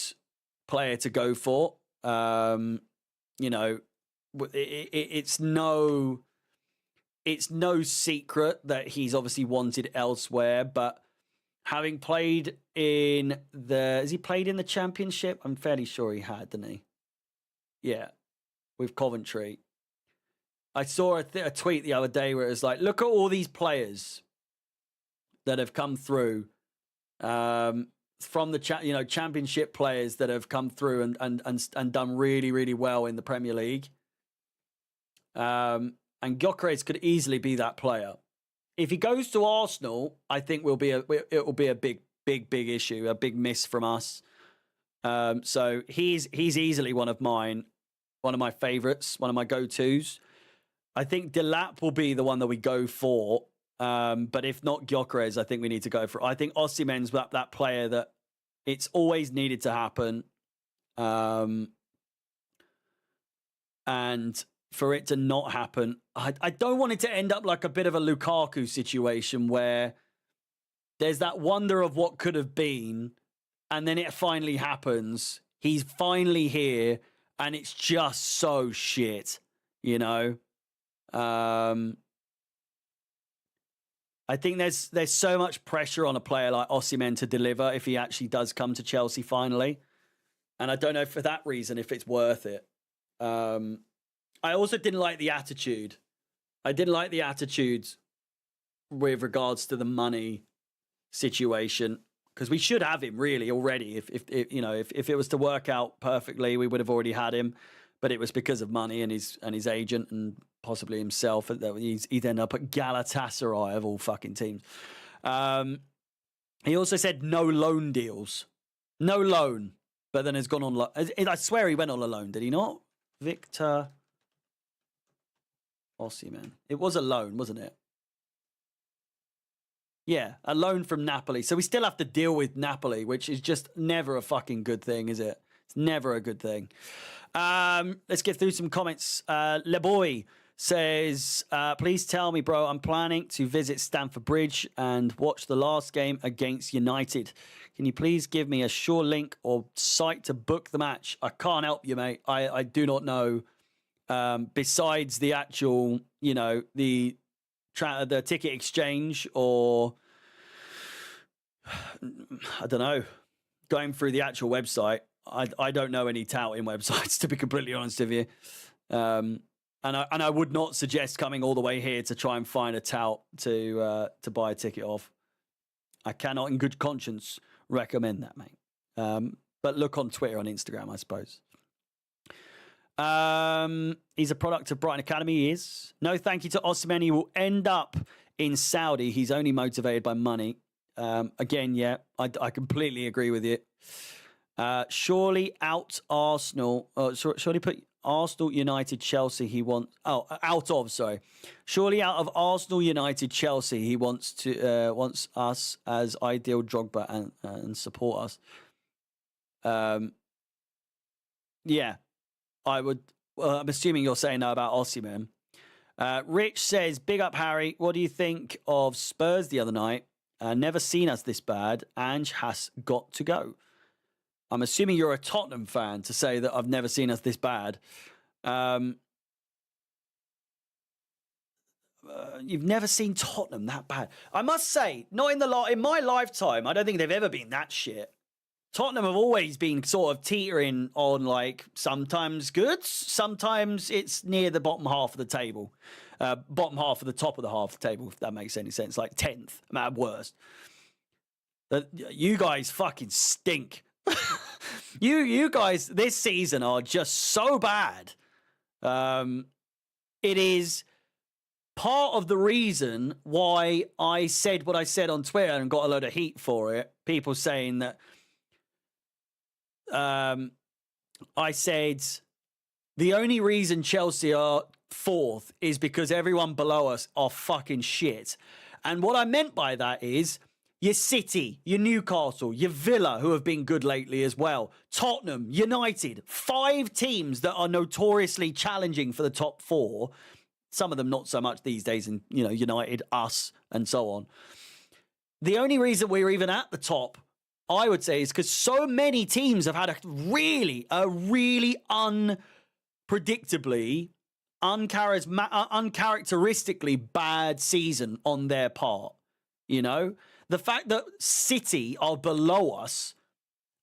player to go for. You know, it's no secret that he's obviously wanted elsewhere, but having played has he played in the Championship? I'm fairly sure he had, didn't he? Yeah, with Coventry. I saw a tweet the other day where it was like, look at all these players that have come through from the Championship players that have come through and done really, really well in the Premier League. And Gyökeres could easily be that player. If he goes to Arsenal, I think it will be a big issue, a big miss from us. So he's easily one of my favorites, one of my go-tos. I think Delap will be the one that we go for. But if not Gyökeres, I think we need to go for. I think Osimhen's that player that it's always needed to happen. And for it to not happen, I don't want it to end up like a bit of a Lukaku situation where there's that wonder of what could have been, and then it finally happens. He's finally here, and it's just so shit, you know? I think there's so much pressure on a player like Osimhen to deliver if he actually does come to Chelsea finally. And I don't know for that reason if it's worth it. I also didn't like the attitude. I didn't like the attitude with regards to the money situation, because we should have him really already. If it was to work out perfectly, we would have already had him. But it was because of money and his agent and possibly himself that he'd end up at Galatasaray of all fucking teams. He also said no loan deals, no loan, but then has gone on. I swear he went on a loan, did he not? Victor Osimhen. It was a loan, wasn't it? Yeah, a loan from Napoli. So we still have to deal with Napoli, which is just never a fucking good thing, is it? It's never a good thing. Let's get through some comments. Leboy says, please tell me, bro, I'm planning to visit Stamford Bridge and watch the last game against United. Can you please give me a sure link or site to book the match? I can't help you, mate. I do not know. Besides the actual, the ticket exchange, or I don't know, going through the actual website. I don't know any touting websites, to be completely honest with you. And I would not suggest coming all the way here to try and find a tout to buy a ticket off. I cannot in good conscience recommend that, mate. But look on Twitter, on Instagram, I suppose. He's a product of Brighton Academy. He is. No thank you to Osimhen. He will end up in Saudi. He's only motivated by money. Again, yeah, I completely agree with you. Surely out Arsenal. Surely put Arsenal, United, Chelsea. He wants. Surely out of Arsenal, United, Chelsea. He wants us as ideal Drogba and support us. Yeah. I would. I'm assuming you're saying that about Osimhen. Rich says, "Big up, Harry. What do you think of Spurs the other night? Never seen us this bad. Ange has got to go." I'm assuming you're a Tottenham fan to say that I've never seen us this bad. You've never seen Tottenham that bad. I must say, not in my lifetime. I don't think they've ever been that shit. Tottenham have always been sort of teetering on, like, sometimes good, sometimes it's near the bottom half of the table. Bottom half of the top of the half of the table, if that makes any sense. Like 10th, at worst. You guys fucking stink. You guys this season are just so bad. It is part of the reason why I said what I said on Twitter and got a load of heat for it. People saying that I said the only reason Chelsea are 4th is because everyone below us are fucking shit. And what I meant by that is your City, your Newcastle, your Villa, who have been good lately as well, Tottenham, United, 5 teams that are notoriously challenging for the top 4. Some of them not so much these days, and United, us, and so on. The only reason we're even at the top, I would say, is because so many teams have had a really unpredictably, uncharacteristically bad season on their part. The fact that City are below us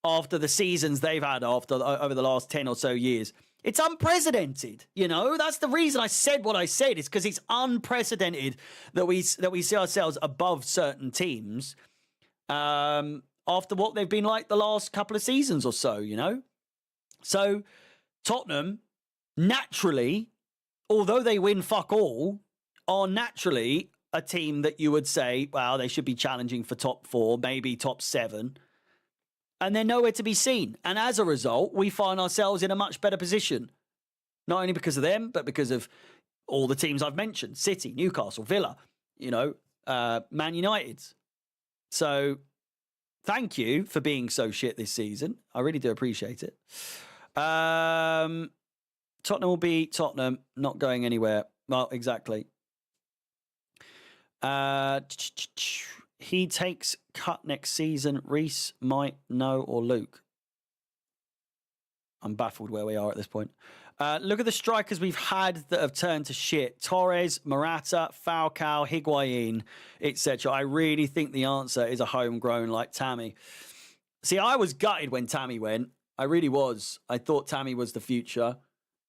after the seasons they've had over the last 10 or so years, it's unprecedented. That's the reason I said what I said, is because it's unprecedented that we see ourselves above certain teams after what they've been like the last couple of seasons or so. So Tottenham, naturally, although they win fuck all, are naturally a team that you would say, well, they should be challenging for top 4, maybe top 7. And they're nowhere to be seen. And as a result, we find ourselves in a much better position. Not only because of them, but because of all the teams I've mentioned. City, Newcastle, Villa, Man United. So thank you for being so shit this season. I really do appreciate it. Tottenham will be Tottenham, not going anywhere. Well, exactly. He takes cut next season. Reece might know, or Luke. I'm baffled where we are at this point. Look at the strikers we've had that have turned to shit. Torres, Morata, Falcao, Higuain, etc. I really think the answer is a homegrown like Tammy. See, I was gutted when Tammy went. I really was. I thought Tammy was the future.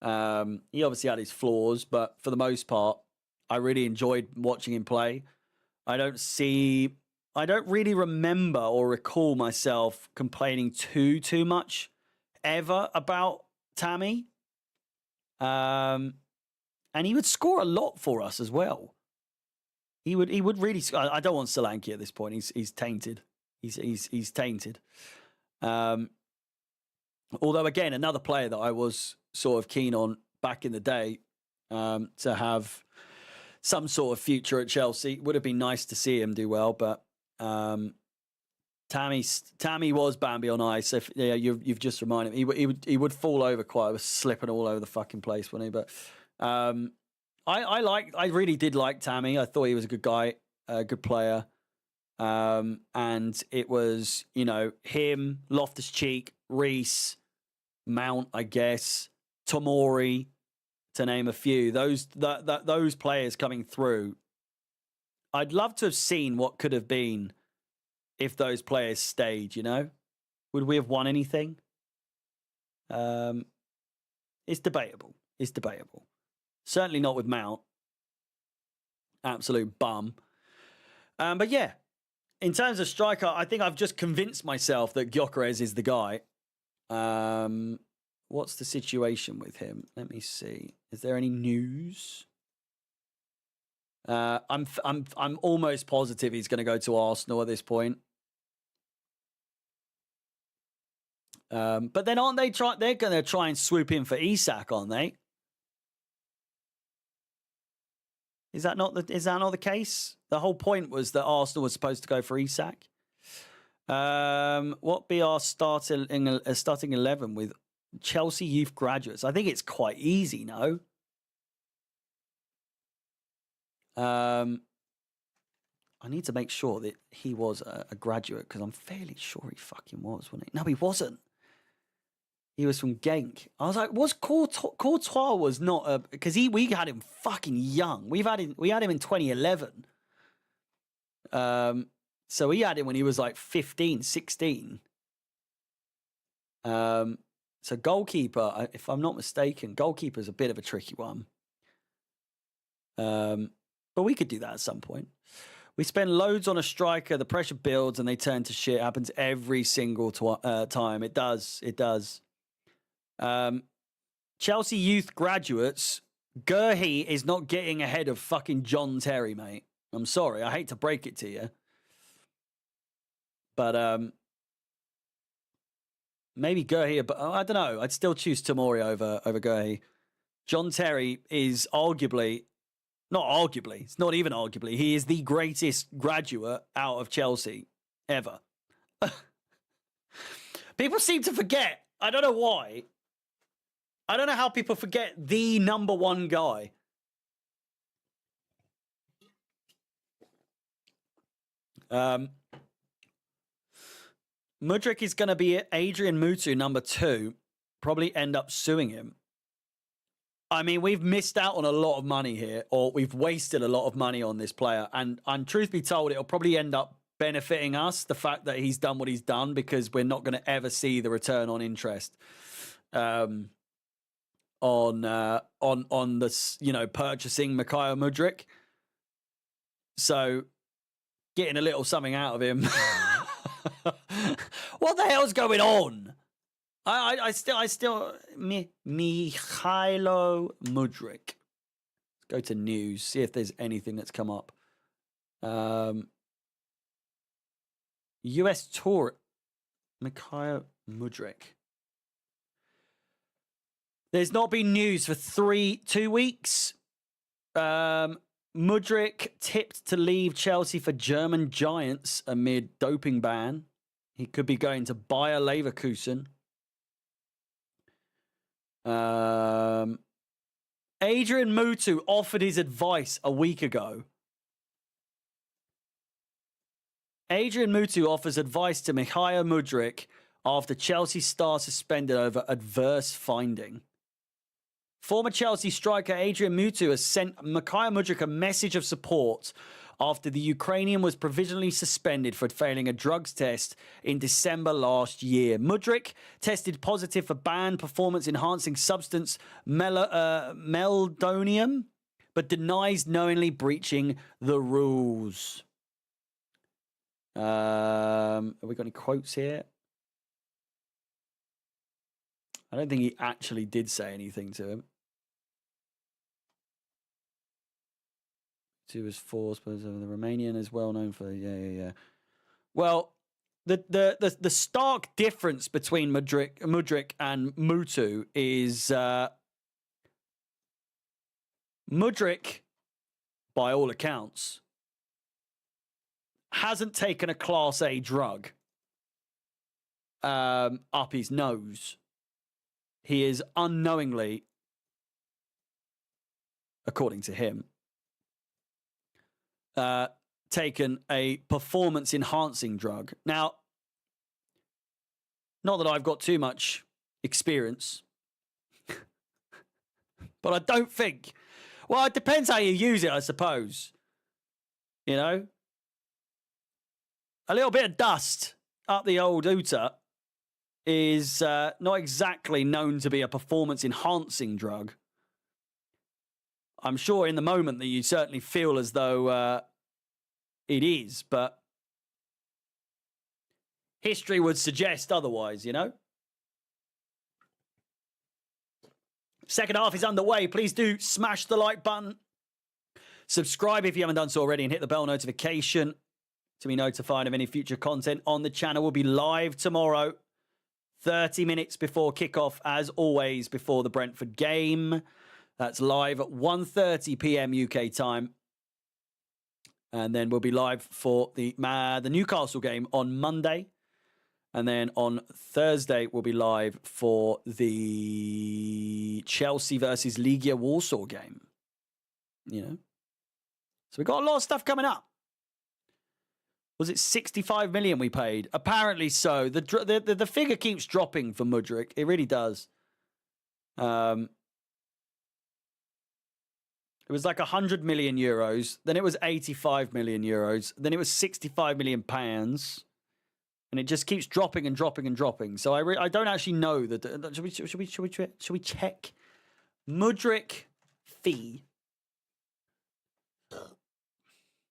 He obviously had his flaws, but for the most part, I really enjoyed watching him play. I don't really remember or recall myself complaining too much ever about Tammy. And he would score a lot for us as well. He would really. I don't want Solanke at this point. He's tainted. He's tainted. Although again, another player that I was sort of keen on back in the day to have some sort of future at Chelsea. Would have been nice to see him do well, but Tammy was Bambi on ice. You've just reminded me. He would fall over quite. I was slipping all over the fucking place, wasn't he? But I really did like Tammy. I thought he was a good guy, a good player. And it was, him, Loftus-Cheek, Reece, Mount, I guess, Tomori, to name a few. Those players coming through. I'd love to have seen what could have been if those players stayed, Would we have won anything? It's debatable. Certainly not with Mount. Absolute bum. But yeah, in terms of striker, I think I've just convinced myself that Gyökeres is the guy. What's the situation with him? Let me see. Is there any news? I'm almost positive he's going to go to Arsenal at this point. But then aren't they they're going to try and swoop in for Isak, aren't they? Is that not the case? The whole point was that Arsenal was supposed to go for Isak. What be our starting 11 with Chelsea youth graduates? I think it's quite easy, no? I need to make sure that he was a graduate, because I'm fairly sure he fucking was, wasn't he? No, he wasn't. He was from Genk. I was like, was Courtois was not because we had him fucking young. We had him in 2011. So we had him when he was like 15, 16. So goalkeeper, if I'm not mistaken, goalkeeper's a bit of a tricky one. But we could do that at some point. We spend loads on a striker, the pressure builds and they turn to shit. It happens every single time. It does. Chelsea youth graduates, Gurhey is not getting ahead of fucking John Terry, mate. I'm sorry. I hate to break it to you. But maybe Gurhey, but I don't know. I'd still choose Tomori over Gurhey. John Terry is arguably, not arguably, it's not even arguably, he is the greatest graduate out of Chelsea ever. People seem to forget. I don't know why. I don't know how people forget the number one guy. Mudryk is going to be Adrian Mutu, number 2. Probably end up suing him. I mean, we've missed out on a lot of money here, or we've wasted a lot of money on this player. And truth be told, it'll probably end up benefiting us, the fact that he's done what he's done, because we're not going to ever see the return on interest on this, purchasing Mikhail Mudryk. So getting a little something out of him. What the hell's going on? I still Mikhailo Mudryk. Let's go to news, see if there's anything that's come up. US tour, Mikhail Mudryk. There's not been news for 2 weeks. Mudryk tipped to leave Chelsea for German Giants amid doping ban. He could be going to Bayer Leverkusen. Adrian Mutu offered his advice a week ago. Adrian Mutu offers advice to Mikhail Mudryk after Chelsea star suspended over adverse finding. Former Chelsea striker Adrian Mutu has sent Mikhail Mudryk a message of support after the Ukrainian was provisionally suspended for failing a drugs test in December last year. Mudryk tested positive for banned performance-enhancing substance meldonium, but denies knowingly breaching the rules. Have we got any quotes here? I don't think he actually did say anything to him. To his force, but the Romanian is well known for yeah. Well, the stark difference between Mudryk and Mutu is Mudryk, by all accounts, hasn't taken a Class A drug up his nose. He is unknowingly, according to him, taken a performance-enhancing drug. Now, not that I've got too much experience, but I don't think... Well, it depends how you use it, I suppose. You know? A little bit of dust up the old Uta is not exactly known to be a performance-enhancing drug. I'm sure in the moment that you certainly feel as though it is, but history would suggest otherwise, you know? Second half is underway. Please do smash the like button. Subscribe if you haven't done so already and hit the bell notification to be notified of any future content on the channel. We'll be live tomorrow, 30 minutes before kickoff, as always, before the Brentford game. That's live at 1:30 p.m. UK time. And then we'll be live for the Newcastle game on Monday. And then on Thursday, we'll be live for the Chelsea versus Legia Warsaw game. You know? So we've got a lot of stuff coming up. Was it 65 million we paid? Apparently so. The figure keeps dropping for Mudryk. It really does. It was like 100 million euros. Then it was 85 million euros. Then it was 65 million pounds. And it just keeps dropping and dropping and dropping. So I don't actually know that. Should we check Mudryk fee?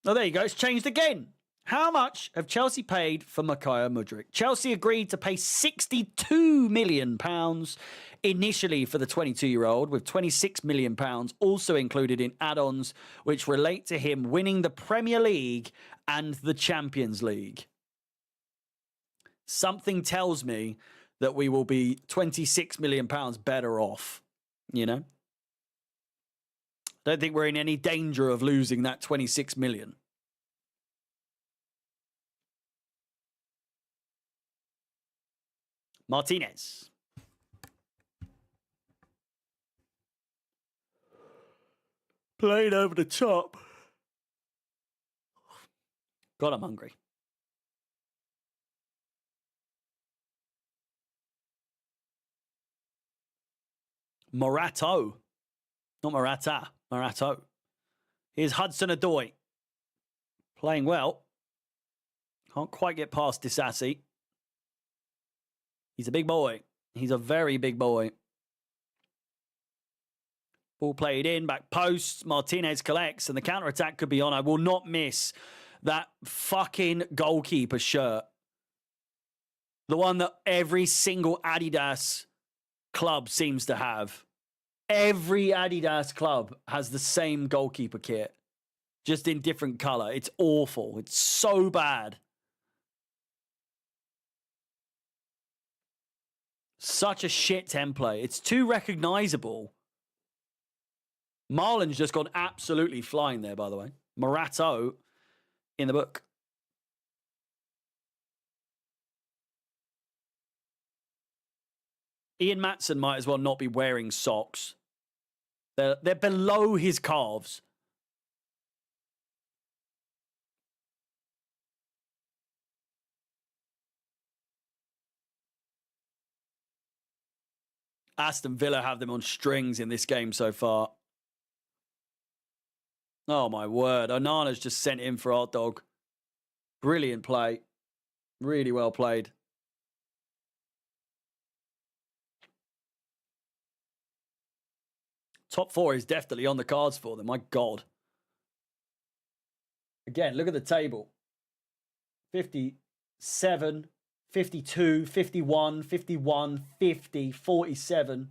Oh, there you go. It's changed again. How much have Chelsea paid for Mikhail Mudryk? Chelsea agreed to pay £62 million initially for the 22-year-old, with £26 million also included in add-ons which relate to him winning the Premier League and the Champions League. Something tells me that we will be £26 million better off, you know? Don't think we're in any danger of losing that 26 million. Martinez. Played over the top. God, I'm hungry. Morato. Not Morata. Morato. Here's Hudson-Odoi. Playing well. Can't quite get past Disassi. He's a big boy. He's a very big boy. Ball played in, back post. Martinez collects, and the counter-attack could be on. I will not miss that fucking goalkeeper shirt. The one that every single Adidas club seems to have. Every Adidas club has the same goalkeeper kit, just in different color. It's awful. It's so bad. Such a shit template. It's too recognizable. Marlon's just gone absolutely flying there, by the way. Morato in the book. Ian Matson might as well not be wearing socks. They're below his calves. Aston Villa have them on strings in this game so far. Oh, my word. Onana's just sent in for our dog. Brilliant play. Really well played. Top four is definitely on the cards for them. My God. Again, look at the table. 57, 52, 51, 51, 50, 47.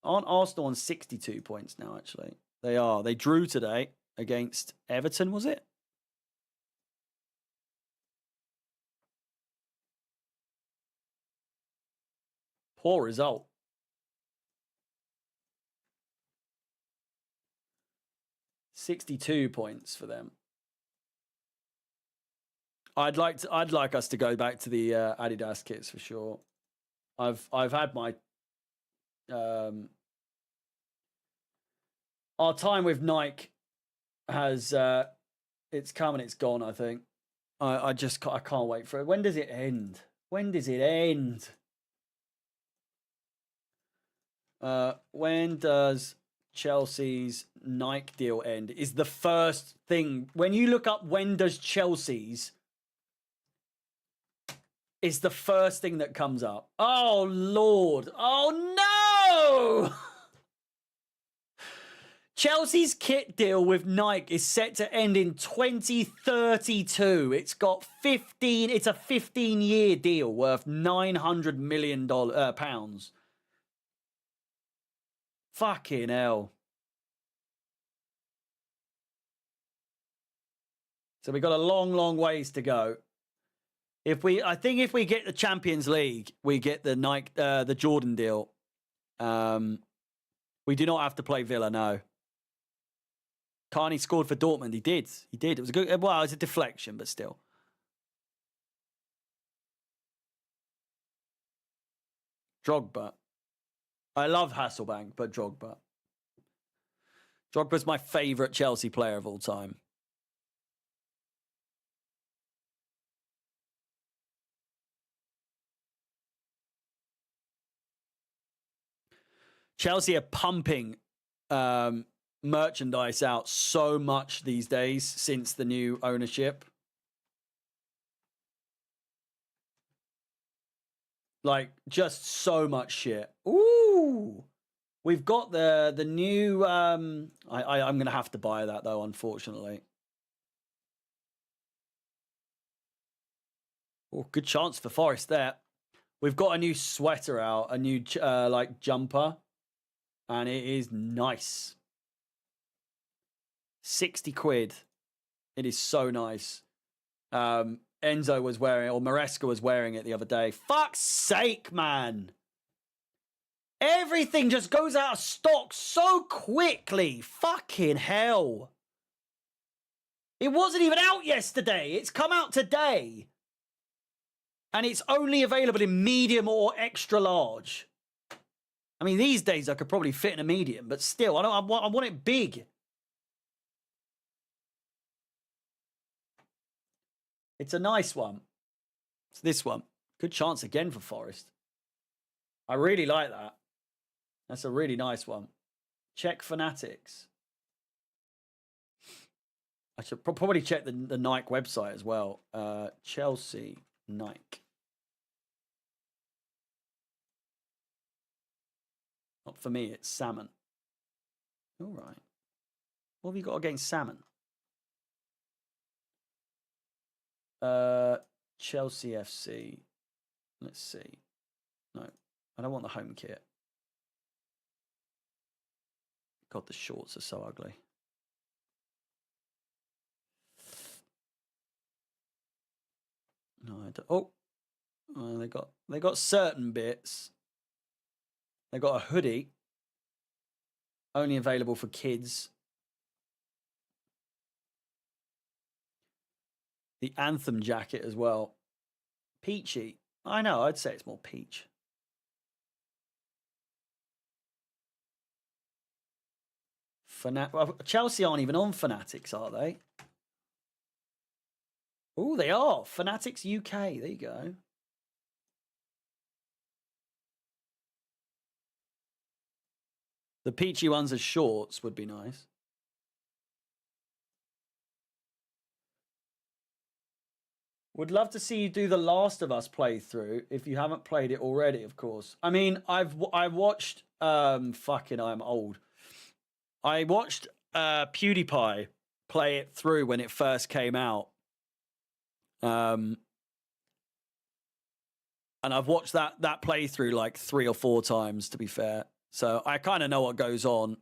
Aren't Arsenal on 62 points now, actually? They are. They drew today against Everton, was it? Poor result. $62 points for them. I'd like us to go back to the Adidas kits for sure. I've had my our time with Nike has it's come and it's gone, I think. I can't wait for it. When does it end? When does it end? When does Chelsea's Nike deal end? Is the first thing. When you look up when does Chelsea's, it's the first thing that comes up. Oh, Lord. Oh, no! Chelsea's kit deal with Nike is set to end in 2032. It's got 15. It's a 15-year deal worth $900 million pounds. Fucking hell. So we've got a long, long ways to go. I think if we get the Champions League, we get the Nike, the Jordan deal. We do not have to play Villa, no. Carney scored for Dortmund. He did. It was a good. Well, it was a deflection, but still. Drogba. I love Hasselbank, but Drogba. Drogba's my favourite Chelsea player of all time. Chelsea are pumping merchandise out so much these days since the new ownership. Like, just so much shit. Ooh! We've got the new... I'm going to have to buy that, though, unfortunately. Oh, good chance for Forest there. We've got a new sweater out, a new, like, jumper. And it is nice. 60 quid. It is so nice. Enzo was wearing it, or Maresca was wearing it the other day. Fuck's sake, man. Everything just goes out of stock so quickly. Fucking hell. It wasn't even out yesterday. It's come out today. And it's only available in medium or extra large. I mean, these days I could probably fit in a medium, but still, I want it big. It's a nice one. It's this one. Good chance again for Forest. I really like that. That's a really nice one. Check Fanatics. I should probably check the Nike website as well. Chelsea, Nike. Not for me, it's salmon. All right. What have you got against salmon? Chelsea FC. Let's see. No, I don't want the home kit. God, the shorts are so ugly. No, I don't. Oh, they got certain bits. They got a hoodie, only available for kids. The Anthem jacket as well. Peachy. I know, I'd say it's more peach. Well, Chelsea aren't even on Fanatics, are they? Oh, they are. Fanatics UK. There you go. The peachy ones as shorts would be nice. Would love to see you do the Last of Us playthrough if you haven't played it already, of course. I mean, I watched fucking I'm old. I watched PewDiePie play it through when it first came out. And I've watched that playthrough like 3 or 4 times, to be fair. So I kind of know what goes on.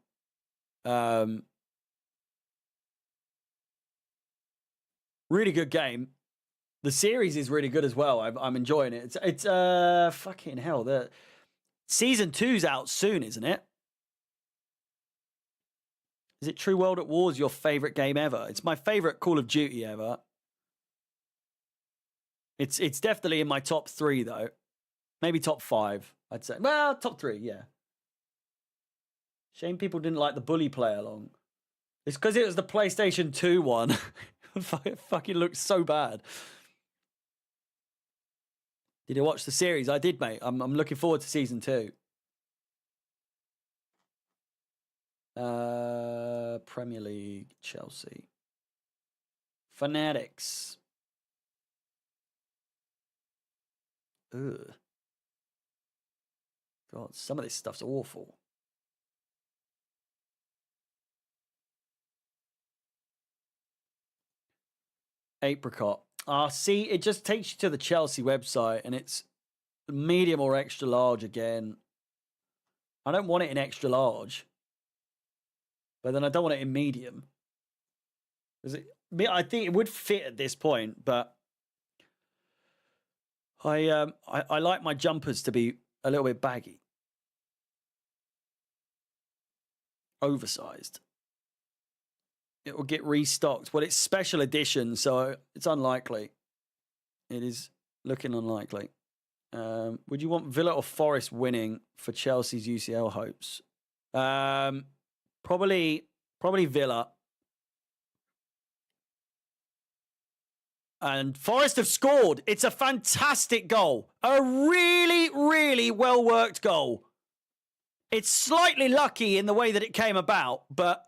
Really good game. The series is really good as well. I'm enjoying it. It's fucking hell. The season 2's out soon, isn't it? Is it True World at War's your favorite game ever? It's my favorite Call of Duty ever. It's definitely in my top 3 though. Maybe top 5, I'd say. Well, top 3, yeah. Shame people didn't like the Bully play along. It's because it was the PlayStation 2 one. It fucking looks so bad. Did you watch the series? I did, mate. I'm looking forward to season 2. Premier League, Chelsea. Fanatics. Ugh. God, some of this stuff's awful. Apricot. See, it just takes you to the Chelsea website and it's medium or extra large again. I don't want it in extra large. But then I don't want it in medium. I think it would fit at this point, but I like my jumpers to be a little bit baggy. Oversized. It will get restocked. Well, it's special edition, so it's unlikely. It is looking unlikely. Would you want Villa or Forest winning for Chelsea's UCL hopes? Probably Villa. And Forest have scored. It's a fantastic goal. A really, really well-worked goal. It's slightly lucky in the way that it came about, but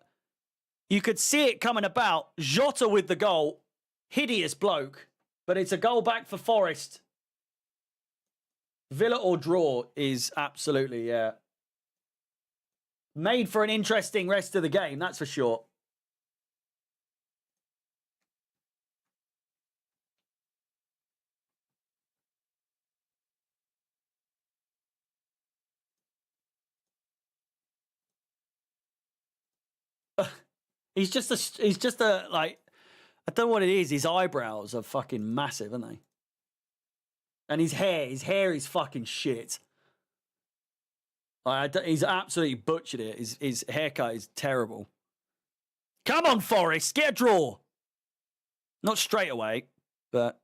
you could see it coming about. Jota with the goal. Hideous bloke. But it's a goal back for Forest. Villa or draw is absolutely, yeah. Made for an interesting rest of the game, that's for sure. He's just a like, I don't know what it is. His eyebrows are fucking massive, aren't they? And his hair is fucking shit. He's absolutely butchered it. His haircut is terrible. Come on, Forest, get a draw. Not straight away, but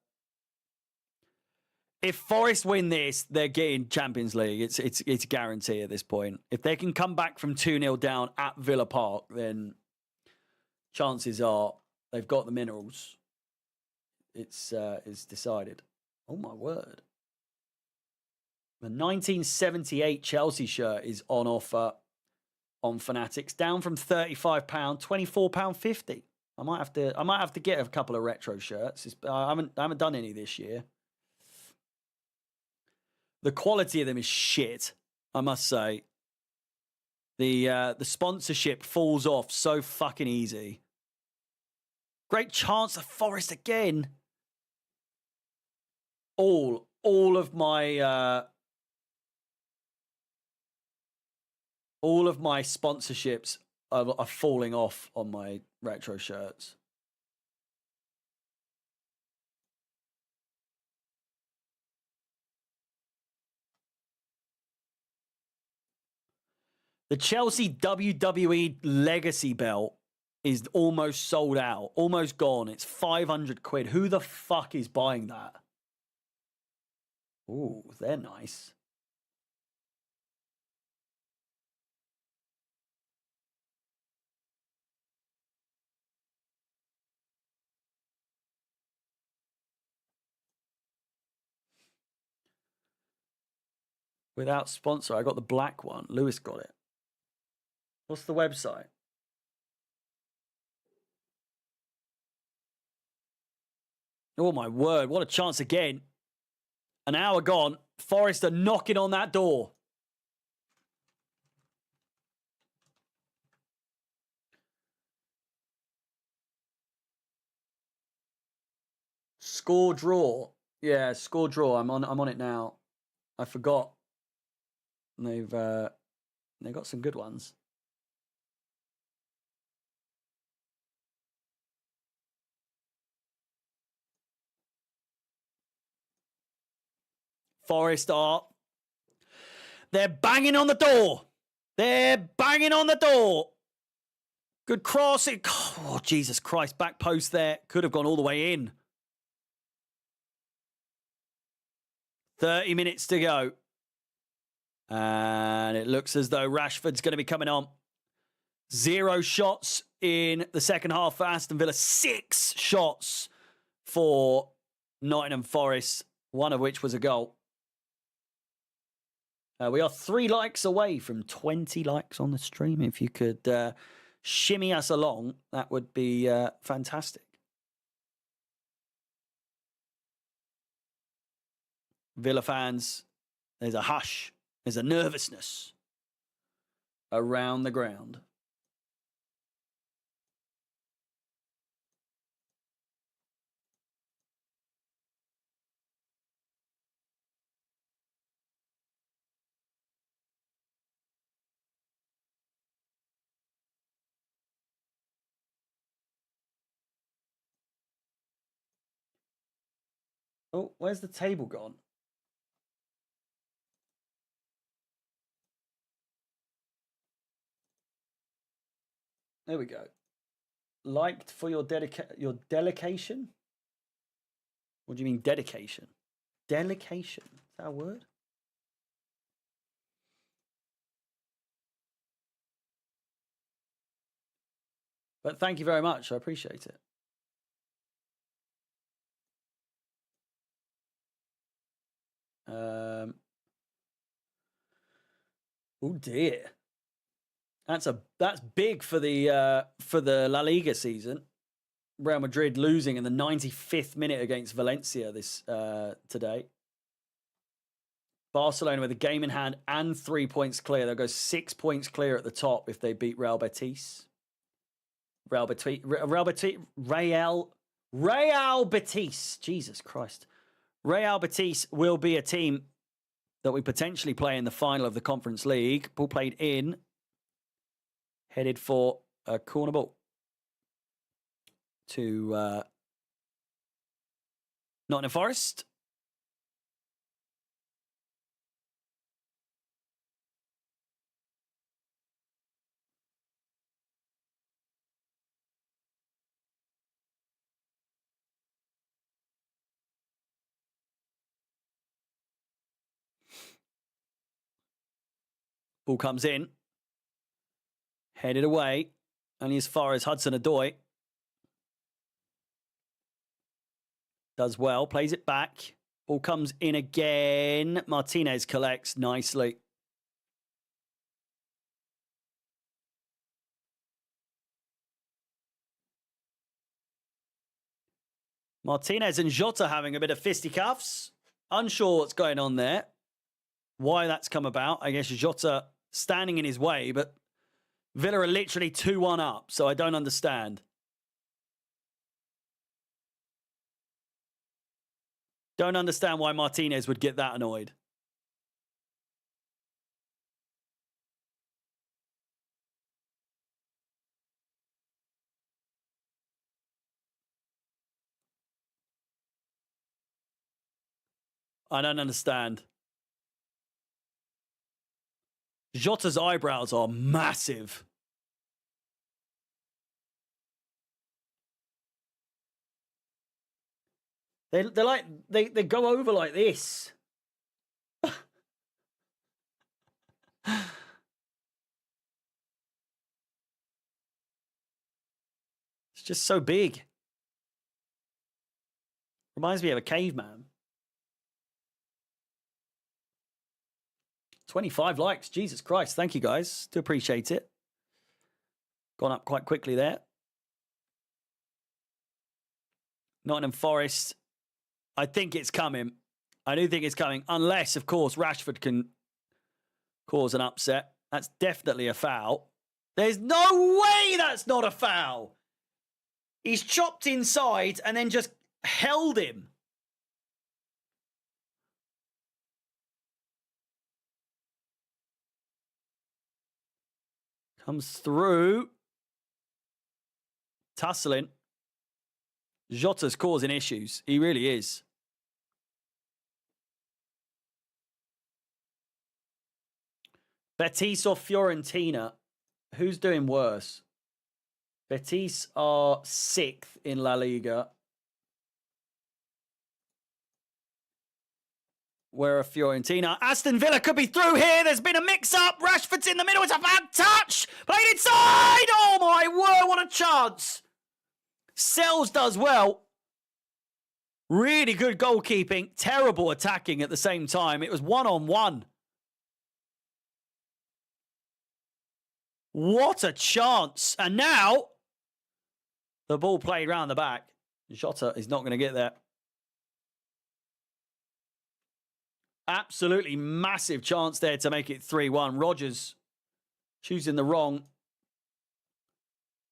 if Forest win this, they're getting Champions League. It's a guarantee at this point. If they can come back from 2-0 down at Villa Park, then chances are they've got the minerals. It's decided. Oh my word. The 1978 Chelsea shirt is on offer on Fanatics, down from £35, £24.50. I might have to get a couple of retro shirts. I haven't done any this year. The quality of them is shit, I must say. The sponsorship falls off so fucking easy. Great chance of Forest again. All of my sponsorships are falling off on my retro shirts. The Chelsea WWE Legacy belt is almost sold out, almost gone. It's 500 quid. Who the fuck is buying that? Ooh, they're nice. Without sponsor, I got the black one. Lewis got it. What's the website? Oh my word, what a chance again. An hour gone. Forest are knocking on that door. Score draw. Yeah, score draw. I'm on it now. I forgot. They've got some good ones. Forest are. They're banging on the door. They're banging on the door. Good cross. Oh, Jesus Christ. Back post there. Could have gone all the way in. 30 minutes to go. And it looks as though Rashford's going to be coming on. 0 shots in the second half for Aston Villa. 6 shots for Nottingham Forest, one of which was a goal. We are 3 likes away from 20 likes on the stream. If you could shimmy us along, that would be fantastic. Villa fans, there's a hush. There's a nervousness around the ground. Oh, where's the table gone? There we go. Liked for your dedication? What do you mean dedication? Dedication. Is that a word? But thank you very much. I appreciate it. Oh dear. That's big for the La Liga season. Real Madrid losing in the 95th minute against Valencia this today. Barcelona with a game in hand and 3 points clear. They'll go 6 points clear at the top if they beat Real Betis. Real Betis. Jesus Christ. Real Betis will be a team that we potentially play in the final of the Conference League. Ball played in. Headed for a corner ball to Nottingham Forest. Ball comes in. Headed away. Only as far as Hudson-Odoi. Does well. Plays it back. Ball comes in again. Martinez collects nicely. Martinez and Jota having a bit of fisticuffs. Unsure what's going on there. Why that's come about. I guess Jota standing in his way, but Villa are literally 2-1 up, so I don't understand. Don't understand why Martinez would get that annoyed. I don't understand. Jota's eyebrows are massive. They're like, they go over like this. It's just so big. Reminds me of a caveman. 25 likes. Jesus Christ. Thank you, guys. Do appreciate it. Gone up quite quickly there. Nottingham Forest. I think it's coming. I do think it's coming. Unless, of course, Rashford can cause an upset. That's definitely a foul. There's no way that's not a foul. He's chopped inside and then just held him. Comes through. Tussling. Jota's causing issues. He really is. Betis or Fiorentina? Who's doing worse? Betis are 6th in La Liga. Where are Fiorentina? Aston Villa could be through here. There's been a mix-up. Rashford's in the middle. It's a bad touch. Played inside. Oh, my word. What a chance. Sells does well. Really good goalkeeping. Terrible attacking at the same time. It was one-on-one. What a chance. And now, the ball played round the back. Jota is not going to get there. Absolutely massive chance there to make it 3-1. Rodgers choosing the wrong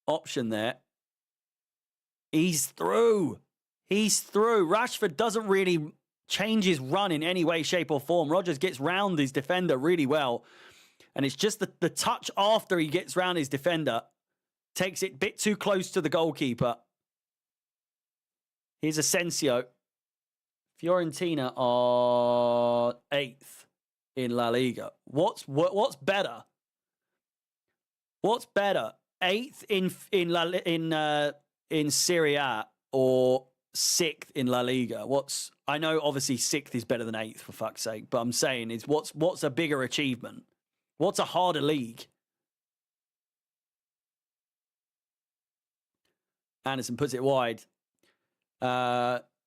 option there. He's through. He's through. Rashford doesn't really change his run in any way, shape or form. Rodgers gets round his defender really well. And it's just the touch after he gets round his defender. Takes it a bit too close to the goalkeeper. Here's Asensio. Fiorentina are 8th in La Liga. What's better? What's better? 8th in Serie A or 6th in La Liga? I know obviously 6th is better than 8th for fuck's sake, but I'm saying is what's a bigger achievement? What's a harder league? Anderson puts it wide.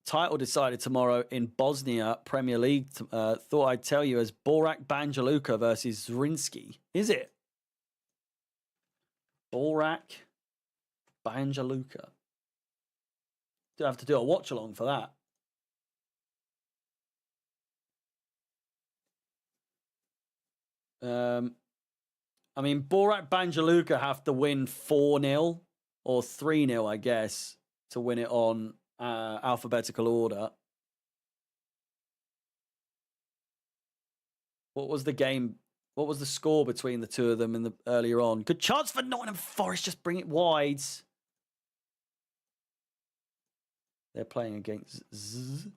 Title decided tomorrow in Bosnia Premier League. Thought I'd tell you as Borak Banja Luka versus Zrinski. Is it? Borak Banja Luka. Do I have to do a watch along for that? I mean, Borak Banja Luka have to win 4-0 or 3-0, I guess, to win it on alphabetical order. What was the game? What was the score between the two of them earlier on? Good chance for Nottingham Forest. Just bring it wide. They're playing against Z.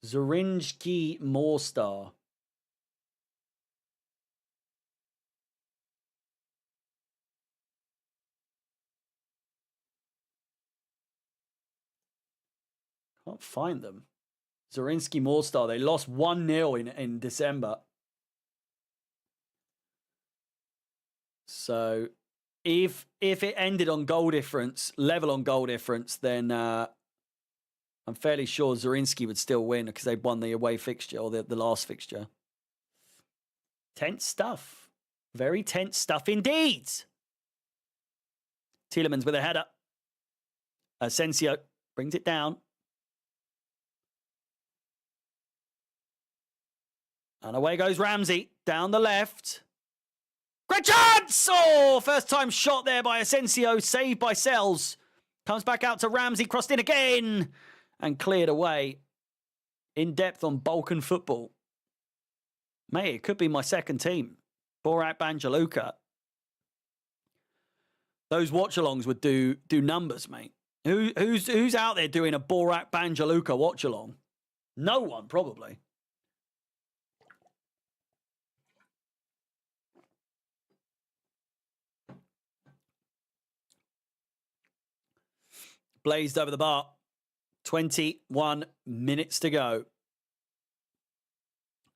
Zrinjski Morstar. Can't find them. Zorinsky Moorstar, they lost 1-0 in December. So if it ended on goal difference, level on goal difference, then I'm fairly sure Zorinsky would still win because they'd won the away fixture or the last fixture. Tense stuff. Very tense stuff indeed. Tielemans with a header. Asensio brings it down. And away goes Ramsey down the left. Great chance! Oh, first time shot there by Asensio, saved by Sells. Comes back out to Ramsey, crossed in again and cleared away. In depth on Balkan football. Mate, it could be my second team. Borak Banjaluka. Those watch-alongs would do numbers, mate. Who's out there doing a Borak Banjaluka watch-along? No one, probably. Blazed over the bar. 21 minutes to go.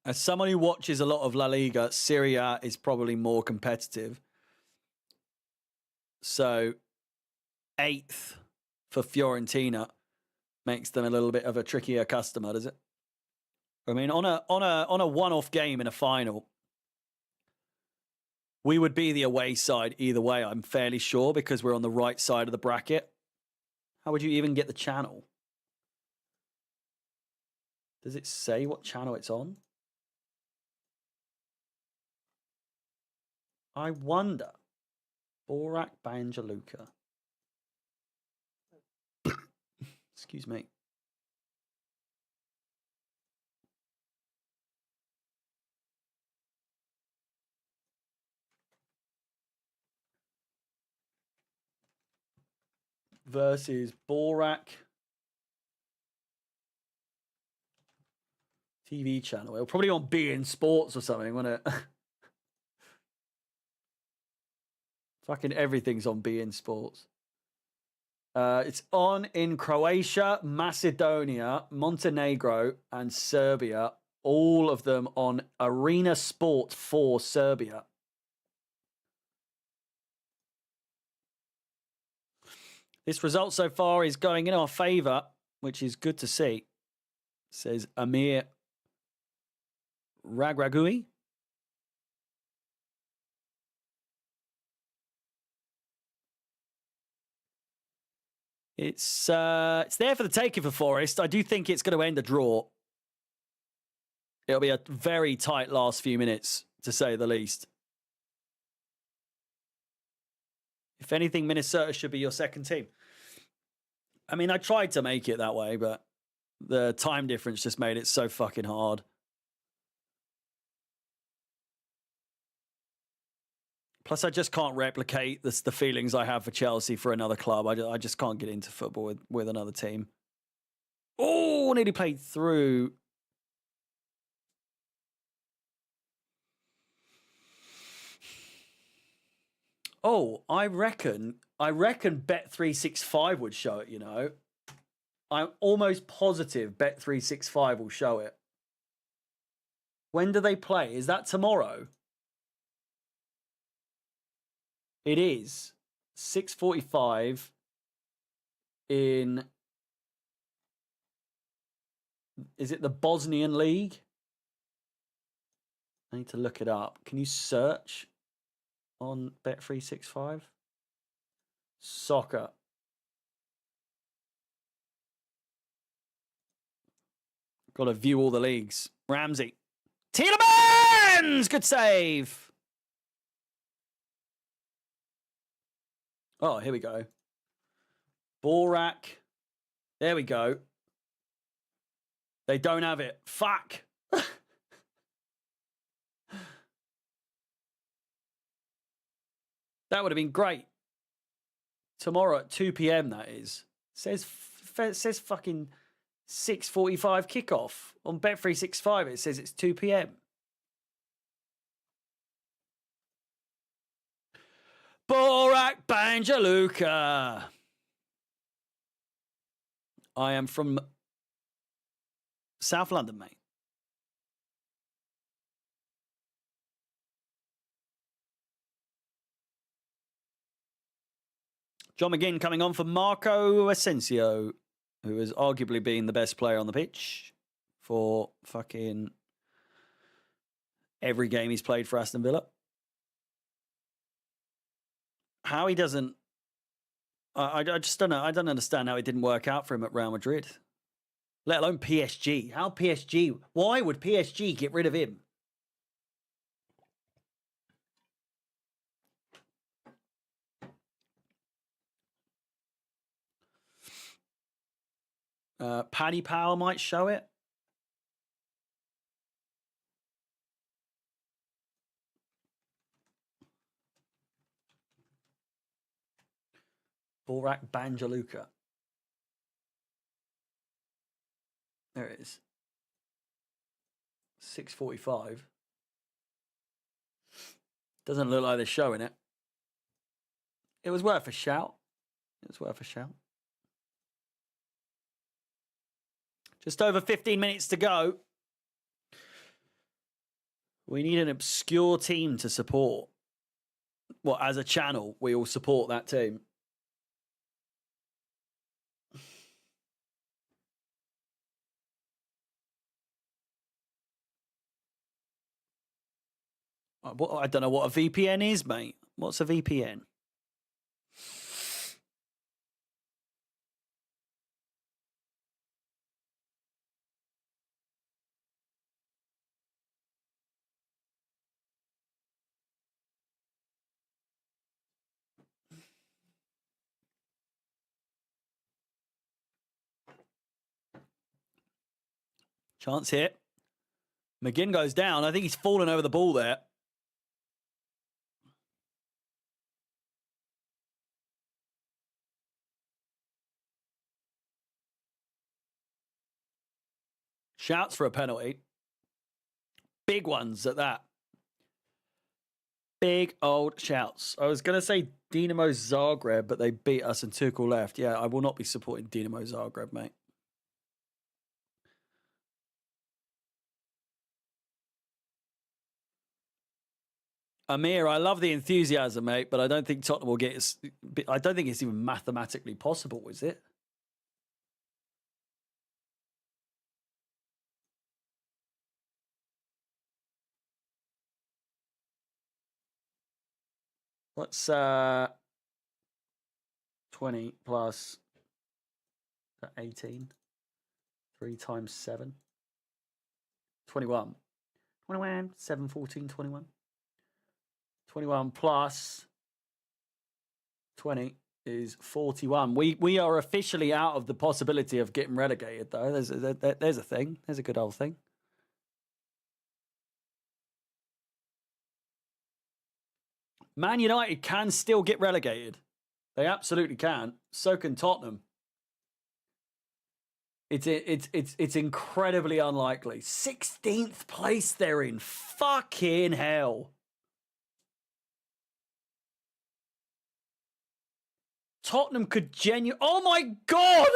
As someone who watches a lot of La Liga, Serie A is probably more competitive. So, 8th for Fiorentina makes them a little bit of a trickier customer, does it? I mean, on a one-off game in a final, we would be the away side either way, I'm fairly sure, because we're on the right side of the bracket. How would you even get the channel? Does it say what channel it's on? I wonder. Borak Banjaluka. Excuse me. Versus Borak TV channel. It'll probably on beIN Sports or something, won't it? Fucking everything's on beIN Sports. It's on in Croatia, Macedonia, Montenegro, and Serbia. All of them on Arena Sport for Serbia. This result so far is going in our favour, which is good to see, says Amir Ragragui. It's there for the taking for Forest. I do think it's going to end a draw. It'll be a very tight last few minutes, to say the least. If anything, Minnesota should be your second team. I mean, I tried to make it that way, but the time difference just made it so fucking hard. Plus, I just can't replicate the feelings I have for Chelsea for another club. I just can't get into football with another team. Oh, nearly played through. Oh, I reckon Bet365 would show it, you know. I'm almost positive Bet365 will show it. When do they play? Is that tomorrow? It is 6:45 in... Is it the Bosnian League? I need to look it up. Can you search on Bet365? Soccer. Got to view all the leagues. Ramsey. Tielemans! Good save. Oh, here we go. Borak. There we go. They don't have it. Fuck. That would have been great. Tomorrow at 2 p.m. that is. Says fucking 6:45 kickoff. On Bet365 it says it's 2 p.m. Borak Banjaluka. I am from South London, mate. John McGinn coming on for Marco Asensio, who has arguably been the best player on the pitch for fucking every game he's played for Aston Villa. How he doesn't... I just don't know. I don't understand how it didn't work out for him at Real Madrid, let alone PSG. How PSG... Why would PSG get rid of him? Paddy Power might show it. Borak Banjaluka. There it is. 6:45. Doesn't look like they're showing it. It was worth a shout. It was worth a shout. Just over 15 minutes to go. We need an obscure team to support. Well, as a channel, we all support that team. I don't know what a VPN is, mate. What's a VPN? Chance here. McGinn goes down. I think he's fallen over the ball there. Shouts for a penalty. Big ones at that. Big old shouts. I was going to say Dinamo Zagreb, but they beat us and Tuchel left. Yeah, I will not be supporting Dinamo Zagreb, mate. Amir, I love the enthusiasm, mate, but I don't think Tottenham will get... I don't think it's even mathematically possible, is it? What's 20 plus 18? 3 times 7? 21. 21, 7, 14, 21. 21 plus 20 is 41. We are officially out of the possibility of getting relegated, though. There's a thing. There's a good old thing. Man United can still get relegated. They absolutely can. So can Tottenham. It's incredibly unlikely. 16th place they're in. Fucking hell. Tottenham could genuinely... Oh my God!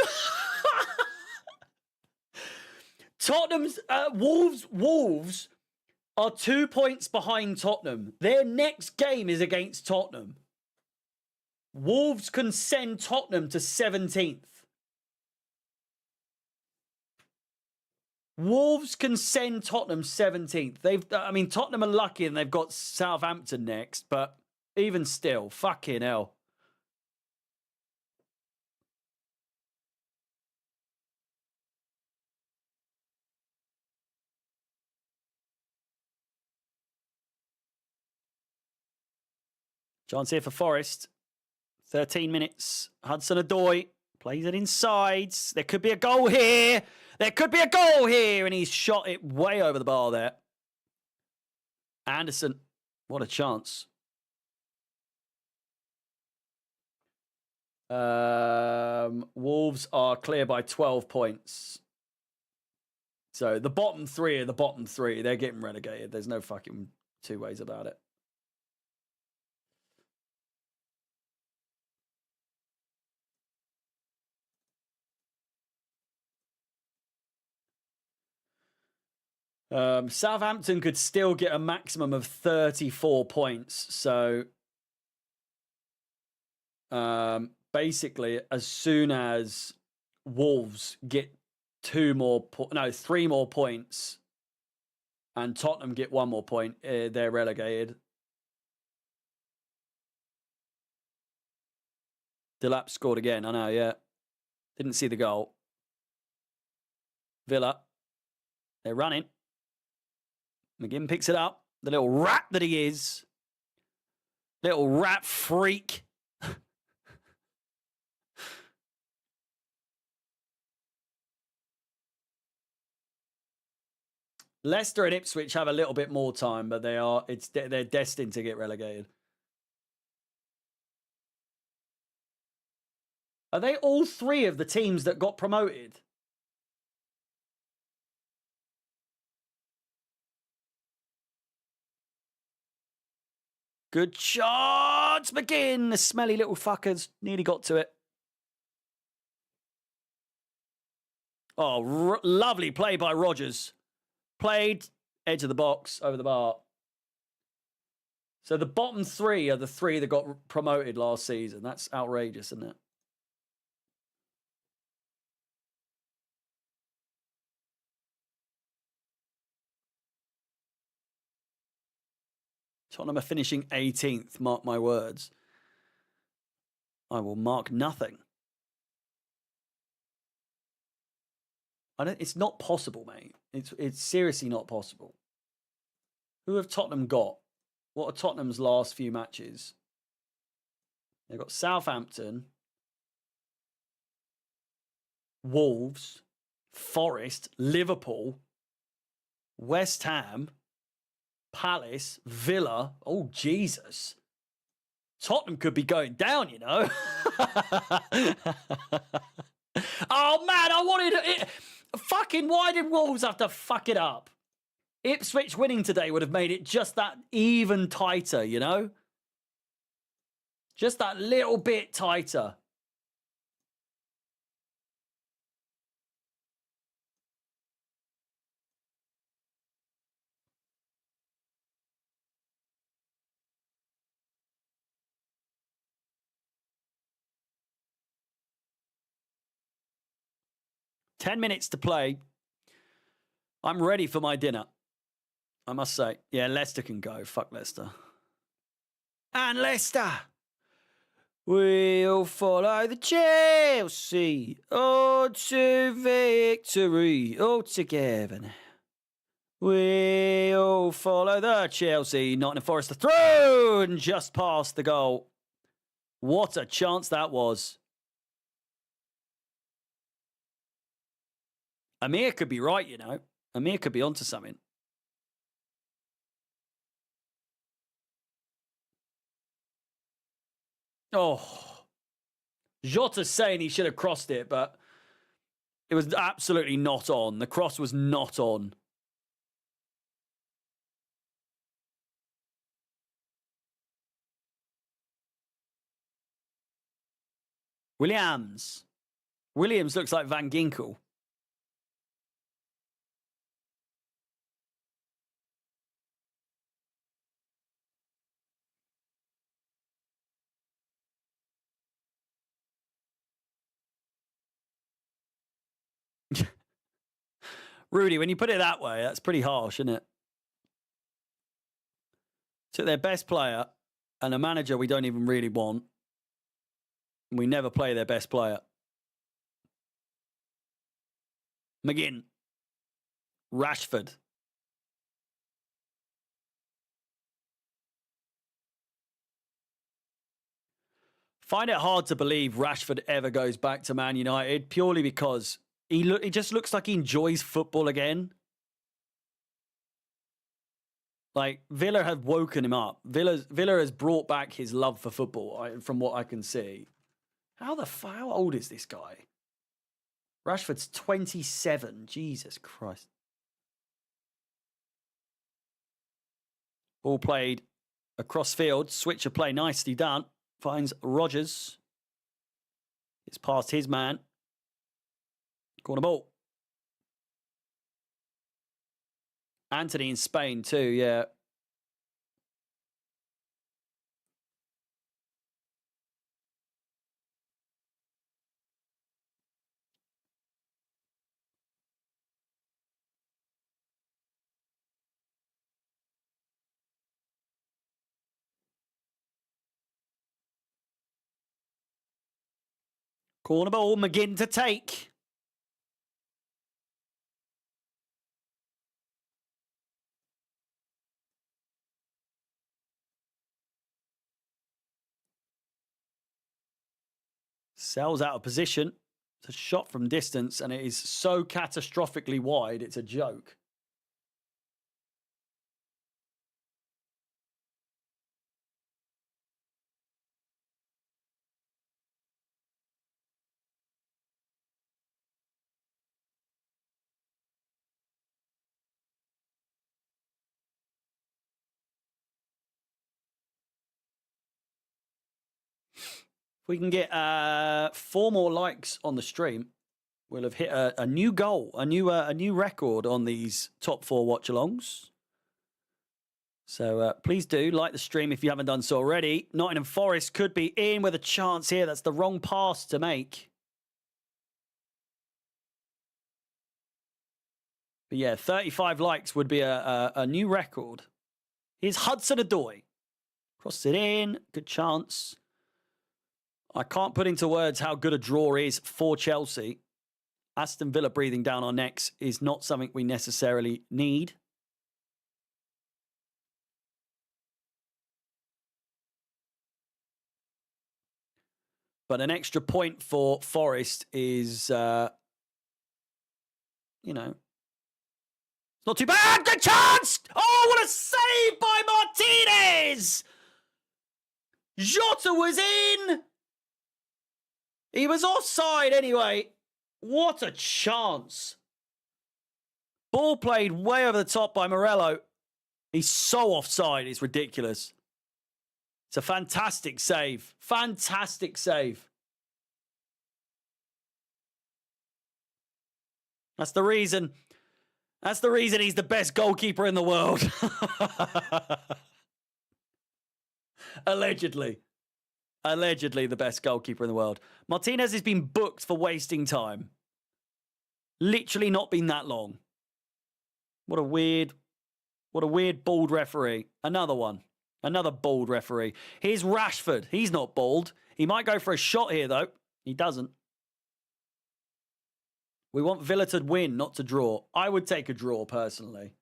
Tottenham's... Wolves are 2 points behind Tottenham. Their next game is against Tottenham. Wolves can send Tottenham to 17th. Wolves can send Tottenham 17th. I mean, Tottenham are lucky and they've got Southampton next, but even still, fucking hell. Chance here for Forest. 13 minutes. Hudson-Odoi plays it inside. There could be a goal here. There could be a goal here. And he's shot it way over the bar there. Anderson. What a chance. Wolves are clear by 12 points. So the bottom three are the bottom three. They're getting relegated. There's no fucking two ways about it. Southampton could still get a maximum of 34 points. So basically, as soon as Wolves get 3 more points, and Tottenham get 1 more point, they're relegated. Delap scored again. I know, yeah. Didn't see the goal. Villa. They're running. McGinn picks it up. The little rat that he is. Little rat freak. Leicester and Ipswich have a little bit more time, but they're destined to get relegated. Are they all 3 of the teams that got promoted? Good chance, McGinn. The smelly little fuckers nearly got to it. Oh, lovely play by Rodgers. Played edge of the box over the bar. So the bottom 3 are the 3 that got promoted last season. That's outrageous, isn't it? Tottenham are finishing 18th, mark my words. I will mark nothing. It's not possible, mate. It's seriously not possible. Who have Tottenham got? What are Tottenham's last few matches? They've got Southampton, Wolves, Forest, Liverpool, West Ham, Palace, Villa. Oh, Jesus. Tottenham could be going down, you know. Oh, man, I wanted it. Fucking, why did Wolves have to fuck it up? Ipswich winning today would have made it just that even tighter, you know? Just that little bit tighter. Ten minutes to play. I'm ready for my dinner, I must say. Yeah, Leicester can go. Fuck Leicester. And Leicester will follow the Chelsea on to victory all together. We'll follow the Chelsea. Nottingham Forest through and just past the goal. What a chance that was. Amir could be right, you know. Amir could be onto something. Oh. Jota's saying he should have crossed it, but it was absolutely not on. The cross was not on. Williams looks like Van Ginkel. Rudy, when you put it that way, that's pretty harsh, isn't it? Took their best player and a manager we don't even really want. We never play their best player. McGinn. Rashford. Find it hard to believe Rashford ever goes back to Man United purely because he just looks like he enjoys football again. Like, Villa have woken him up. Villa has brought back his love for football, from what I can see. How old is this guy? Rashford's 27. Jesus Christ. Ball played across field. Switch of play nicely done. Finds Rodgers. It's past his man. Corner ball. Anthony in Spain too, yeah. Corner ball, McGinn to take. Sells out of position. It's a shot from distance, and it is so catastrophically wide, it's a joke. If we can get 4 more likes on the stream, we'll have hit a new goal, a new record on these top 4 watch-alongs. So please do like the stream if you haven't done so already. Nottingham Forest could be in with a chance here. That's the wrong pass to make. But yeah, 35 likes would be a new record. Here's Hudson-Odoi. Crossed it in. Good chance. I can't put into words how good a draw is for Chelsea. Aston Villa breathing down our necks is not something we necessarily need. But an extra point for Forest is, you know, it's not too bad. Good chance! Oh, what a save by Martinez! Jota was in. He was offside anyway. What a chance. Ball played way over the top by Morello. He's so offside, it's ridiculous. It's a fantastic save. Fantastic save. That's the reason he's the best goalkeeper in the world. Allegedly. Allegedly the best goalkeeper in the world. Martinez has been booked for wasting time. Literally not been that long. What a weird bald referee. Another one. Another bald referee. Here's Rashford. He's not bald. He might go for a shot here, though. He doesn't. We want Villa to win, not to draw. I would take a draw, personally.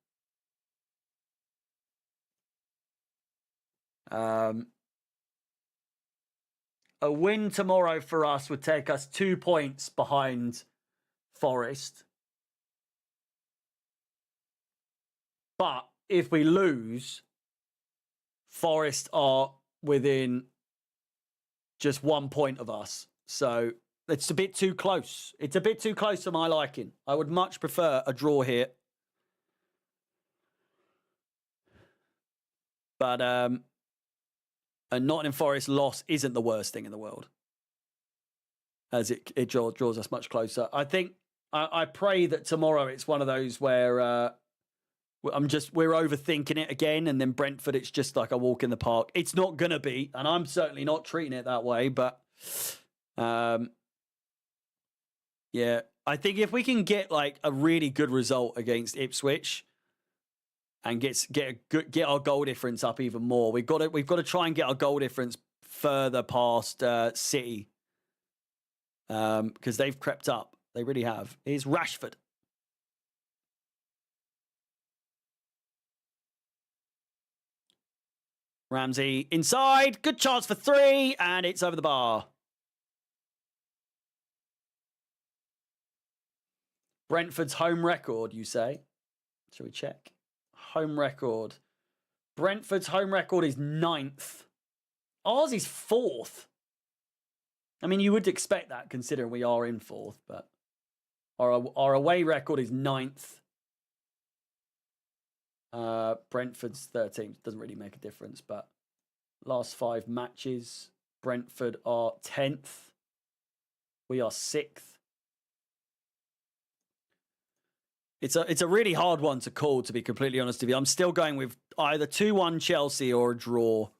A win tomorrow for us would take us 2 points behind Forest. But if we lose, Forest are within just 1 point of us. So it's a bit too close. It's a bit too close for my liking. I would much prefer a draw here. But a Nottingham Forest loss isn't the worst thing in the world, as it draws us much closer. I think I pray that tomorrow it's one of those where we're overthinking it again, and then Brentford, it's just like a walk in the park. It's not gonna be, and I'm certainly not treating it that way. But yeah, I think if we can get like a really good result against Ipswich and get our goal difference up even more, we've got to try and get our goal difference further past City, because they've crept up. They really have. Here's Rashford. Ramsey inside. Good chance for 3, and it's over the bar. Brentford's home record, you say? Shall we check? Home record. Brentford's home record is 9th. Ours is 4th. I mean, you would expect that considering we are in 4th, but our away record is 9th. Brentford's 13th. Doesn't really make a difference, but last 5 matches, Brentford are 10th. We are 6th. It's a really hard one to call, to be completely honest with you. I'm still going with either 2-1 Chelsea or a draw.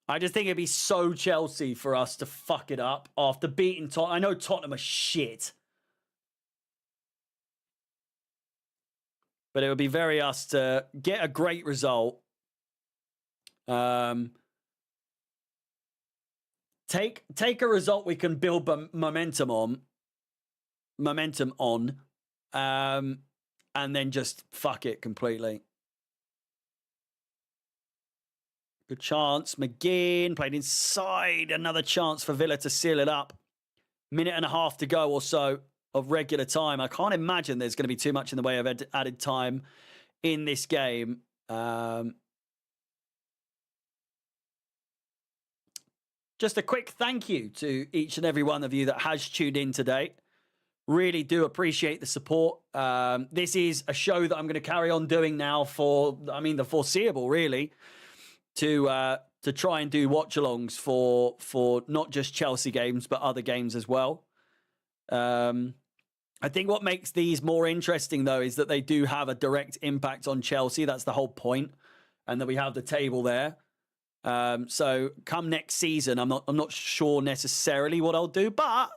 I just think it'd be so Chelsea for us to fuck it up after beating Tottenham. I know Tottenham are shit. But it would be very us to get a great result. Take a result we can build momentum on. And then just fuck it completely. Good chance. McGinn played inside. Another chance for Villa to seal it up. Minute and a half to go or so of regular time. I can't imagine there's going to be too much in the way of added time in this game. Just a quick thank you to each and every one of you that has tuned in today. Really do appreciate the support. This is a show that I'm going to carry on doing now for, the foreseeable, really, to try and do watch-alongs for not just Chelsea games, but other games as well. I think what makes these more interesting, though, is that they do have a direct impact on Chelsea. That's the whole point, and that we have the table there. So come next season, I'm not sure necessarily what I'll do, but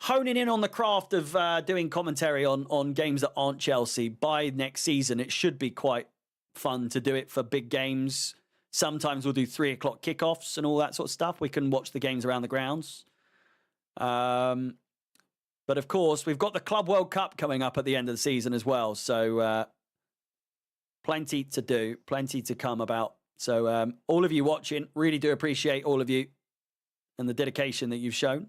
honing in on the craft of doing commentary on games that aren't Chelsea by next season, it should be quite fun to do it for big games. Sometimes we'll do 3 o'clock kickoffs and all that sort of stuff. We can watch the games around the grounds. But of course, we've got the Club World Cup coming up at the end of the season as well. So plenty to do, plenty to come about. So all of you watching, really do appreciate all of you and the dedication that you've shown.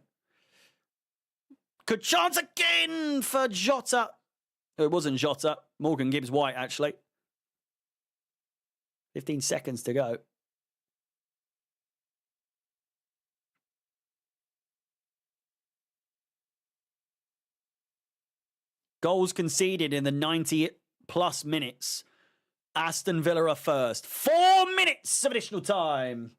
Good chance again for Jota. It wasn't Jota. Morgan Gibbs-White, actually. 15 seconds to go. Goals conceded in the 90-plus minutes. Aston Villa are first. 4 minutes of additional time.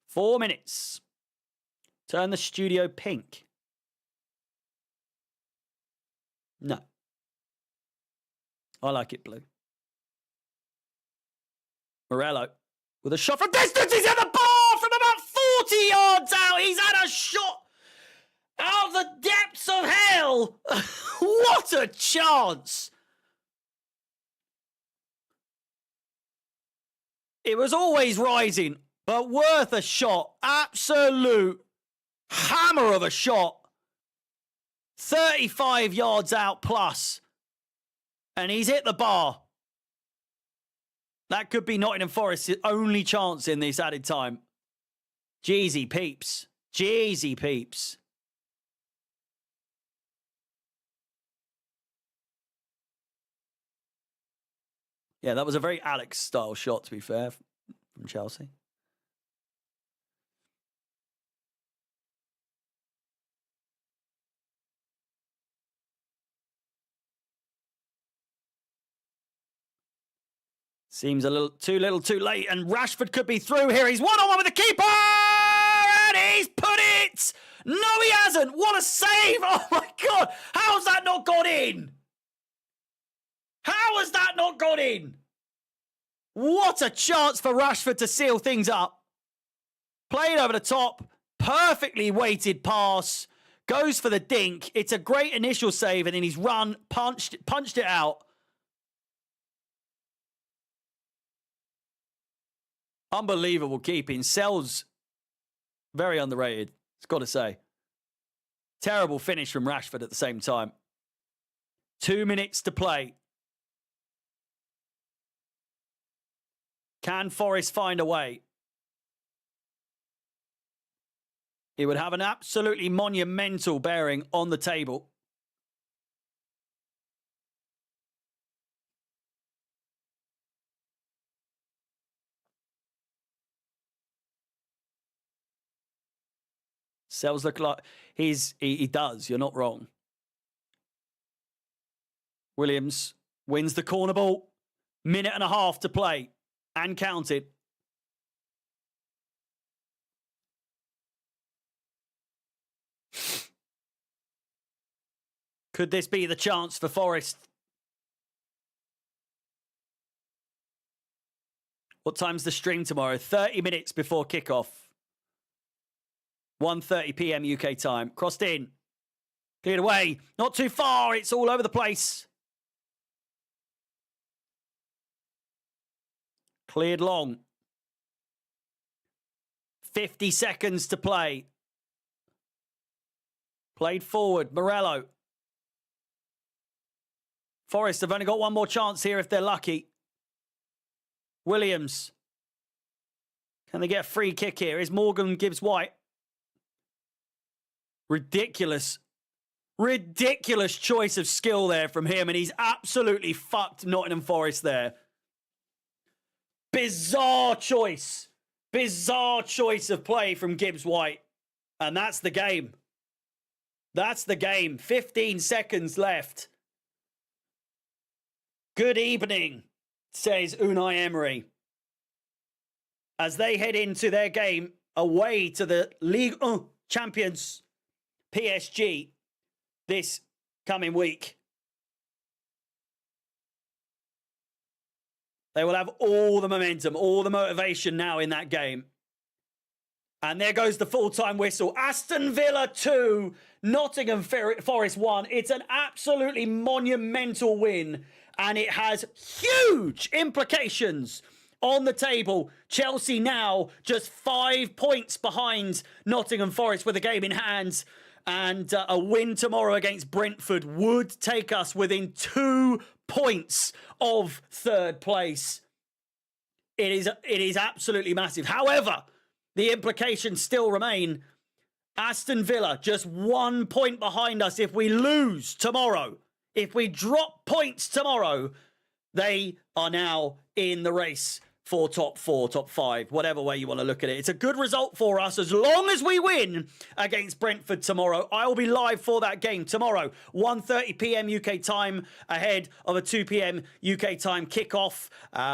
Four minutes. Turn the studio pink. No. I like it blue. Morello with a shot from distance. He's at the bar from about 40 yards out. He's had a shot out of the depths of hell. What a chance. It was always rising, but worth a shot. Absolute hammer of a shot. 35 yards out plus. And he's hit the bar. That could be Nottingham Forest's only chance in this added time. Jeezy peeps. Jeezy peeps. Yeah, that was a very Alex-style shot, to be fair, from Chelsea. Seems a little too late, and Rashford could be through here. He's one-on-one with the keeper, and he's put it! No, he hasn't! What a save! Oh, my God! How's that not gone in? How has that not gone in? What a chance for Rashford to seal things up. Played over the top, perfectly weighted pass, goes for the dink. It's a great initial save, and then he's run, punched it out. Unbelievable keeping. Sells very underrated, it's got to say. Terrible finish from Rashford at the same time. 2 minutes to play. Can Forest find a way? It would have an absolutely monumental bearing on the table. Sells look like he does. You're not wrong. Williams wins the corner ball. Minute and a half to play and counted. Could this be the chance for Forest? What time's the stream tomorrow? 30 minutes before kickoff. 1:30 p.m. UK time. Crossed in. Cleared away. Not too far. It's all over the place. Cleared long. 50 seconds to play. Played forward. Morello. Forest have only got one more chance here if they're lucky. Williams. Can they get a free kick here? Is Morgan Gibbs White? Ridiculous choice of skill there from him, and he's absolutely fucked Nottingham Forest there. Bizarre choice of play from Gibbs White. And that's the game. That's the game. 15 seconds left. Good evening, says Unai Emery, as they head into their game away to the Ligue 1 champions PSG this coming week. They will have all the momentum, all the motivation now in that game. And there goes the full-time whistle. Aston Villa 2, Nottingham Forest 1. It's an absolutely monumental win, and it has huge implications on the table. Chelsea now just 5 points behind Nottingham Forest with a game in hand. And a win tomorrow against Brentford would take us within 2 points of third place. It is absolutely massive. However, the implications still remain. Aston Villa just 1 point behind us. If we lose tomorrow, if we drop points tomorrow, they are now in the race for top 4, top 5, whatever way you want to look at it. It's a good result for us as long as we win against Brentford tomorrow. I will be live for that game tomorrow, 1:30 p.m. UK time, ahead of a 2 p.m. UK time kickoff.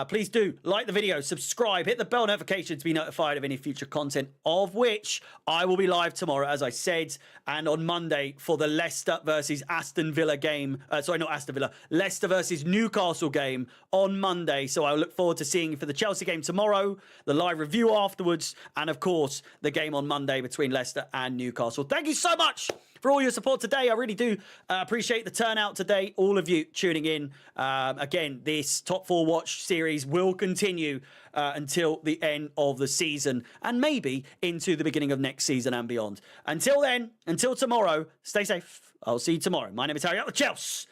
Please do like the video, subscribe, hit the bell notification to be notified of any future content, of which I will be live tomorrow, as I said, and on Monday for the Leicester versus Aston Villa game. Sorry, not Aston Villa. Leicester versus Newcastle game on Monday. So I look forward to seeing you for the Chelsea game tomorrow, the live review afterwards, and of course, the game on Monday between Leicester and Newcastle. Thank you so much for all your support today. I really do appreciate the turnout today, all of you tuning in. Again, this Top 4 Watch series will continue until the end of the season, and maybe into the beginning of next season and beyond. Until then, until tomorrow, stay safe. I'll see you tomorrow. My name is Harry, out the Chelsea.